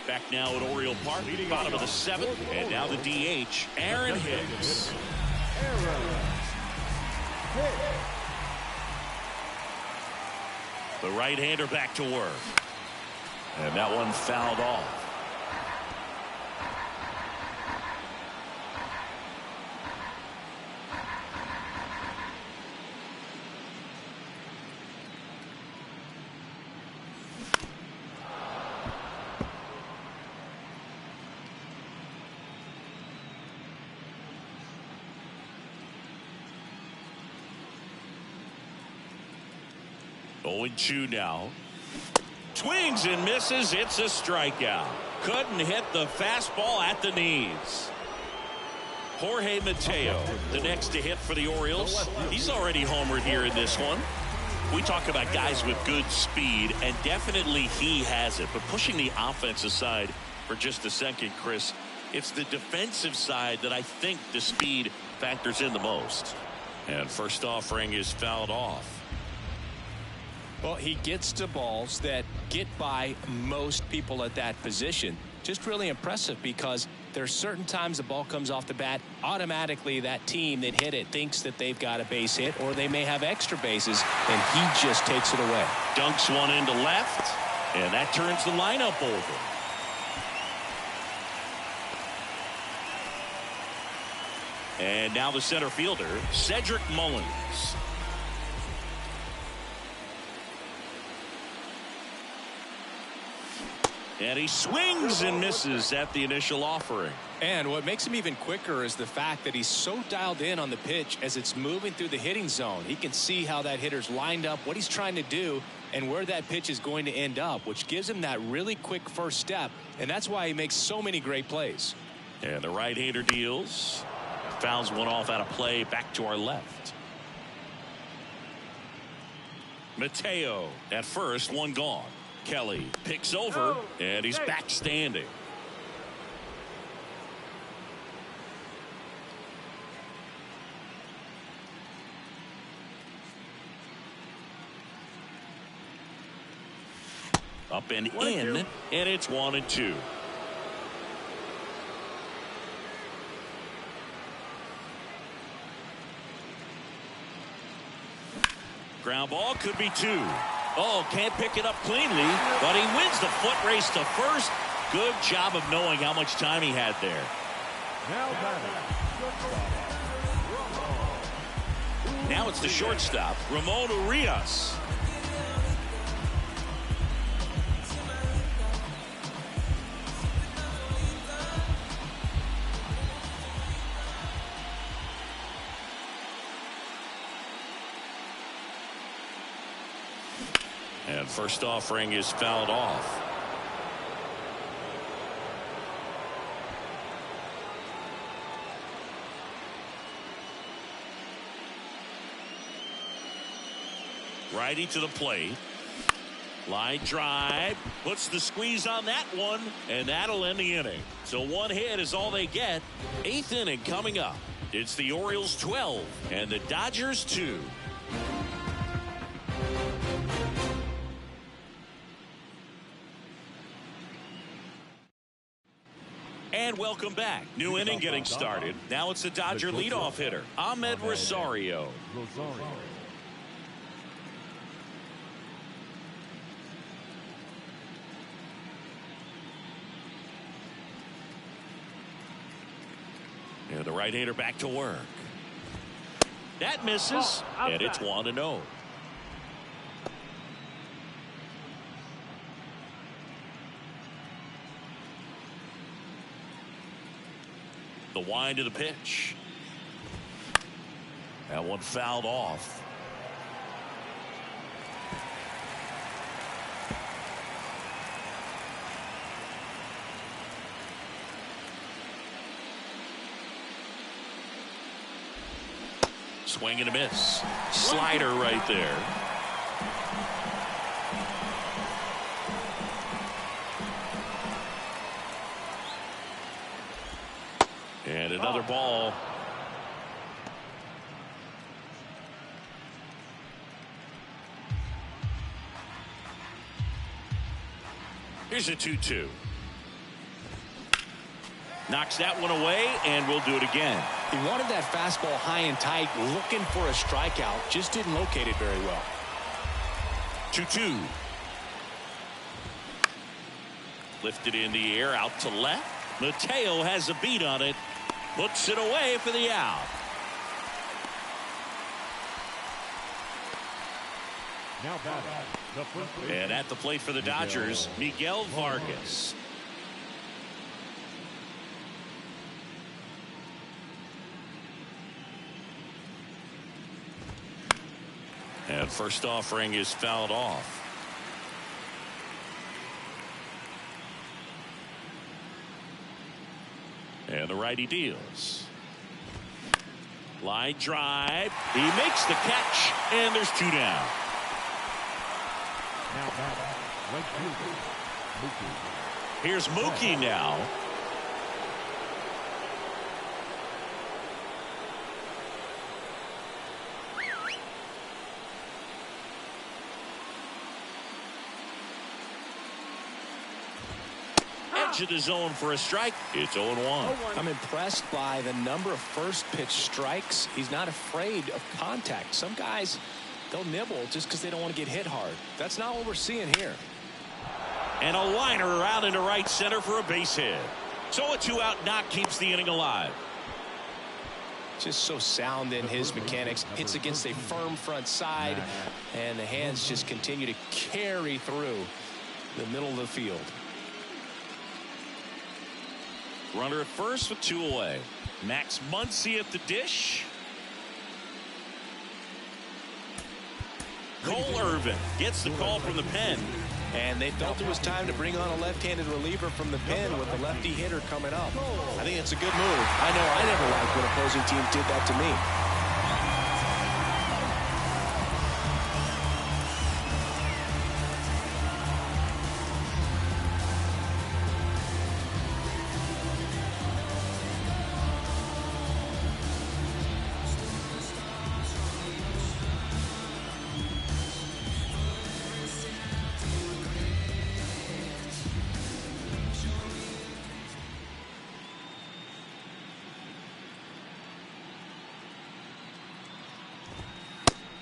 Back now at Oriole Park, bottom of the 7th, and now the DH, Aaron Hicks. The right-hander back to work. And that one fouled off. Going 2 now. Swings and misses. It's a strikeout. Couldn't hit the fastball at the knees. Jorge Mateo, the next to hit for the Orioles. He's already homered here in this one. We talk about guys with good speed, and definitely he has it. But pushing the offense aside for just a second, Chris, it's the defensive side that I think the speed factors in the most. And first offering is fouled off. Well, he gets to balls that get by most people at that position. Just really impressive because there's certain times the ball comes off the bat, automatically that team that hit it thinks that they've got a base hit or they may have extra bases, and he just takes it away. Dunks one into left, and that turns the lineup over. And now the center fielder, Cedric Mullins. And he swings and misses at the initial offering. And what makes him even quicker is the fact that he's so dialed in on the pitch as it's moving through the hitting zone. He can see how that hitter's lined up, what he's trying to do, and where that pitch is going to end up, which gives him that really quick first step. And that's why he makes so many great plays. And the right-hander deals. Fouls one off out of play, back to our left. Mateo at first, one gone. Kelly picks over, and he's back standing. Up and in, and it's 1-2. Ground ball could be 2. Oh, can't pick it up cleanly, but he wins the foot race to first. Good job of knowing how much time he had there. Now it's the shortstop, Ramon Urias. And first offering is fouled off. Righty to the plate. Line drive. Puts the squeeze on that one. And that'll end the inning. So one hit is all they get. 8th inning coming up. It's the Orioles 12 and the Dodgers 2. And welcome back. New inning getting started. Now it's the Dodger leadoff hitter, Ahmed Rosario. And the right-hander back to work. That misses, and it's 1-0. The wind of the pitch. That one fouled off. Swing and a miss. Slider right there. And another ball. Here's a 2-2. Knocks that one away, and we'll do it again. He wanted that fastball high and tight, looking for a strikeout. Just didn't locate it very well. 2-2. Lifted in the air, out to left. Mateo has a beat on it. Puts it away for the out. Now batting, the first baseman. And at the plate for the Dodgers, Miguel Vargas. And first offering is fouled off. And the righty deals. Line drive. He makes the catch, and there's 2 down. Now batting, right fielder, Mookie. Here's Mookie now. Edge of the zone for a strike. It's 0-1. I'm impressed by the number of first pitch strikes. He's not afraid of contact. Some guys, they'll nibble just because they don't want to get hit hard. That's not what we're seeing here. And a liner around into right center for a base hit. So a 2-out knock keeps the inning alive. Just so sound in his mechanics. Hits against a firm front side, and the hands just continue to carry through the middle of the field. Runner at first with 2 away. Max Muncy at the dish. Cole Irvin gets the call from the pen. And they felt it was time to bring on a left-handed reliever from the pen with a lefty hitter coming up. I think it's a good move. I know I never liked when opposing teams did that to me.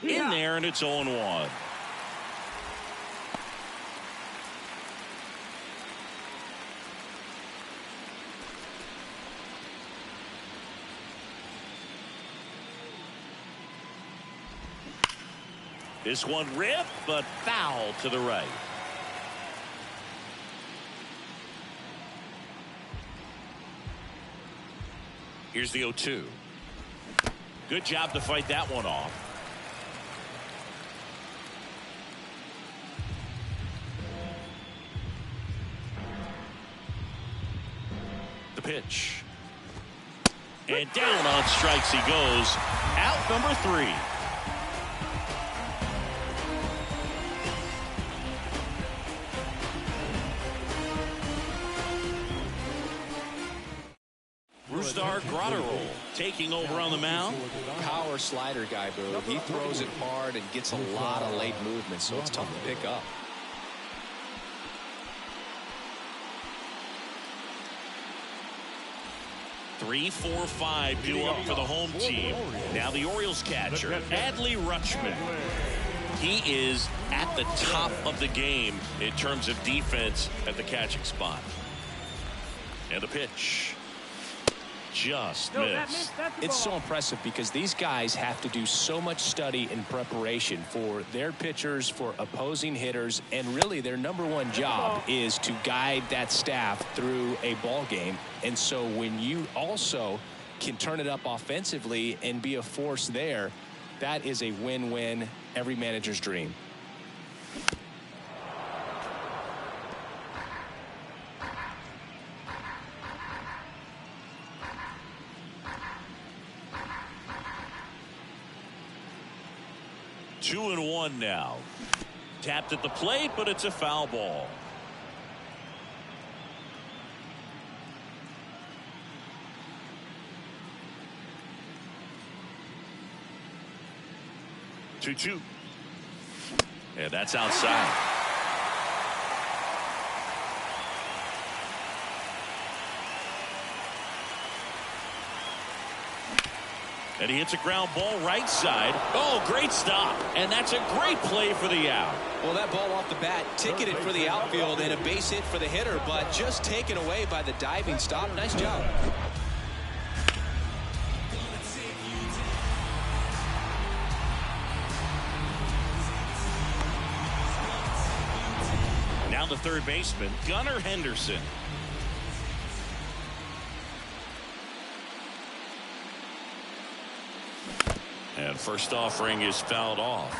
In there, and it's 0-1. This one ripped, but foul to the right. Here's the 0-2. Good job to fight that one off. The pitch. And down on strikes he goes. Out number 3. Brusdar Graterol taking over on the mound. Power slider guy, Boo. He throws it hard and gets a lot of late movement, so it's tough to pick up. 3, 4, 5 due up for the home team. Now the Orioles catcher, Adley Rutschman. He is at the top of the game in terms of defense at the catching spot. And the pitch. Just missed. It's so impressive because these guys have to do so much study and preparation for their pitchers, for opposing hitters, and really their #1 job is to guide that staff through a ball game. And so when you also can turn it up offensively and be a force there, that is a win-win, every manager's dream. Two and one now. Tapped at the plate, but it's a foul ball. Two. And that's outside. And he hits a ground ball right side. Oh, great stop. And that's a great play for the out. Well, that ball off the bat ticketed for the outfield and a base hit for the hitter, but just taken away by the diving stop. Nice job. Now the third baseman, Gunnar Henderson. And first offering is fouled off.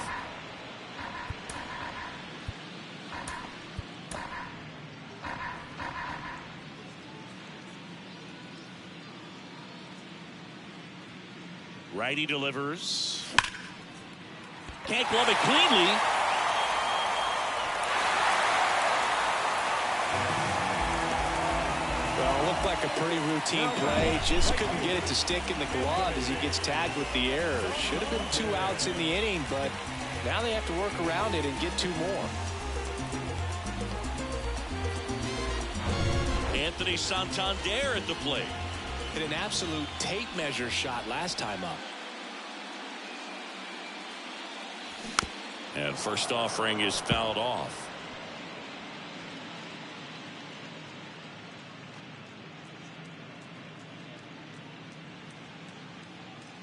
Righty delivers. Can't glove it cleanly. Well, it looked like a pretty routine play. Just couldn't get it to stick in the glove as he gets tagged with the error. Should have been 2 outs in the inning, but now they have to work around it and get 2 more. Anthony Santander at the plate. Hit an absolute tape measure shot last time up. And first offering is fouled off.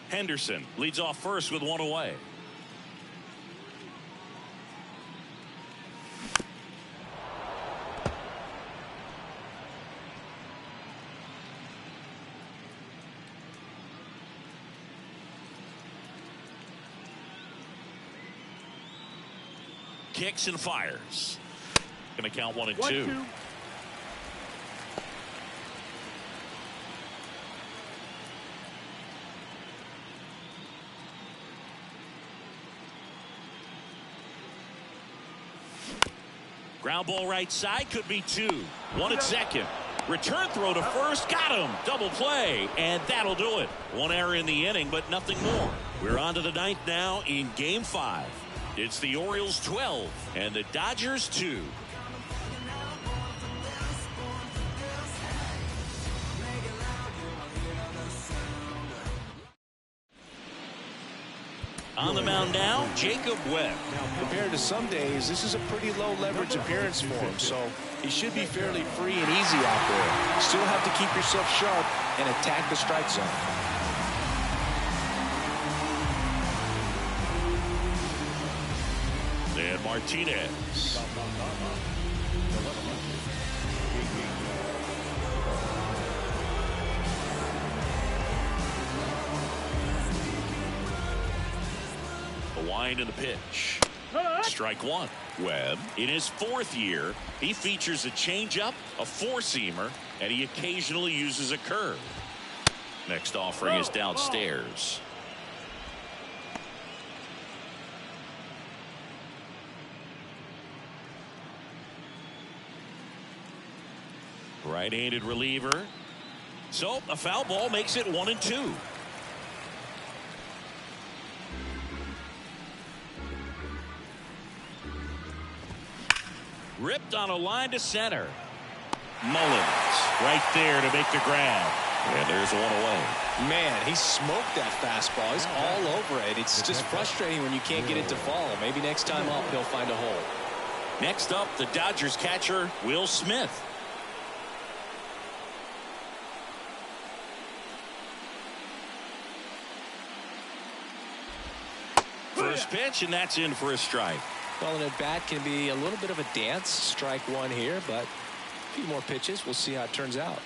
Henderson leads off first with 1 away. Kicks and fires. Going to count 1 and 2. Ground ball right side, could be 2. 1 at second. Return throw to first, got him. Double play, and that'll do it. 1 error in the inning, but nothing more. We're on to the 9th now in Game 5. It's the Orioles 12 and the Dodgers 2. On the mound now, Jacob Webb. Now, compared to some days, this is a pretty low leverage appearance for him, so he should be fairly free and easy out there. Still have to keep yourself sharp and attack the strike zone. And Martinez. A wind in the pitch. Strike 1. Webb, in his 4th year, he features a changeup, a 4-seamer, and he occasionally uses a curve. Next offering is downstairs. Right-handed reliever. So a foul ball makes it 1 and 2. Ripped on a line to center. Mullins right there to make the grab. And there's one away. Man, he smoked that fastball. He's all over it. It's just frustrating when you can't get it to fall. Maybe next time up he'll find a hole. Next up, the Dodgers catcher, Will Smith. First pitch, and that's in for a strike. Well, an at-bat can be a little bit of a dance. Strike one here, but a few more pitches. We'll see how it turns out.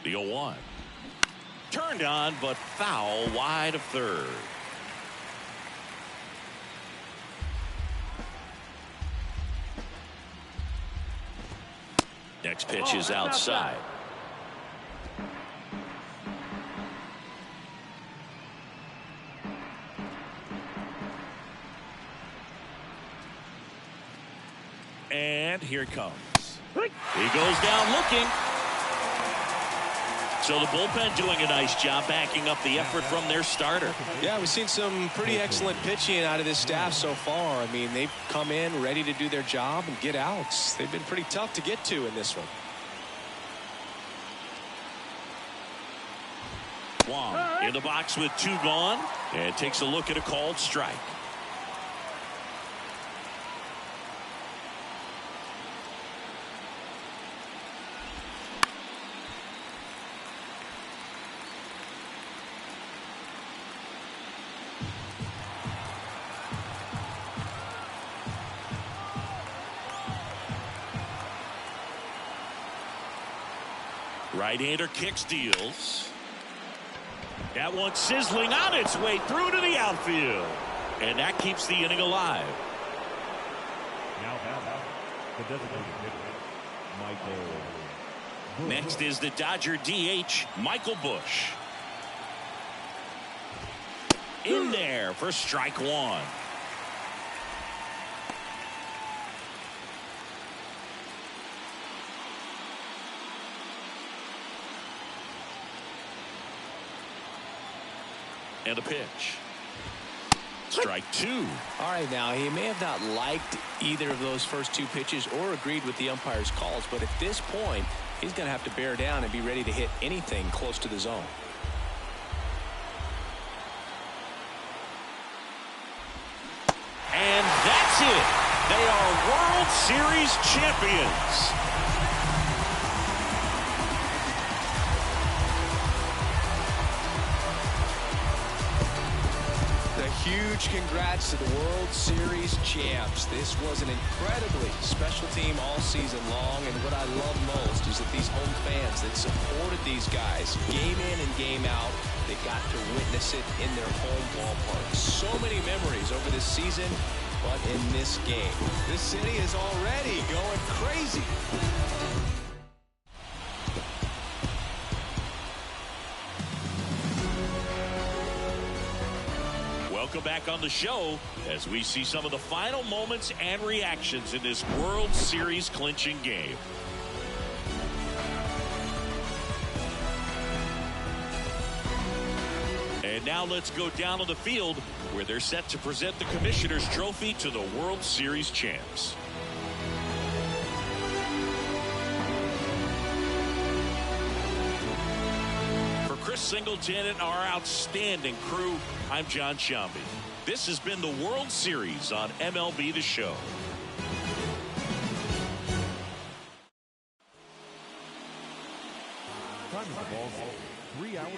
The 0-1. Turned on, but foul wide of third. Next pitch is outside. And here it comes. He goes down looking. So the bullpen doing a nice job backing up the effort from their starter. Yeah, we've seen some pretty excellent pitching out of this staff so far. I mean, they've come in ready to do their job and get outs. They've been pretty tough to get to in this one. Wong in the box with 2 gone, and takes a look at a called strike. Right-hander kicks, deals. That one sizzling on its way through to the outfield. And that keeps the inning alive. Now the designated hitter, Michael. Next is the Dodger DH, Michael Bush. In there for strike one. And a pitch. Strike 2. All right, now he may have not liked either of those first 2 pitches or agreed with the umpire's calls, but at this point he's going to have to bear down and be ready to hit anything close to the zone. And that's it. They are World Series champions. Huge congrats to the World Series champs. This was an incredibly special team all season long, and what I love most is that these home fans that supported these guys game in and game out, they got to witness it in their home ballpark. So many memories over this season, but in this game, this city is already going crazy. Welcome back on the show as we see some of the final moments and reactions in this World Series clinching game. And now let's go down on the field where they're set to present the Commissioner's Trophy to the World Series champs. Chris Singleton and our outstanding crew, I'm John Shambi. This has been the World Series on MLB The Show. Time of the ball, 3 hours.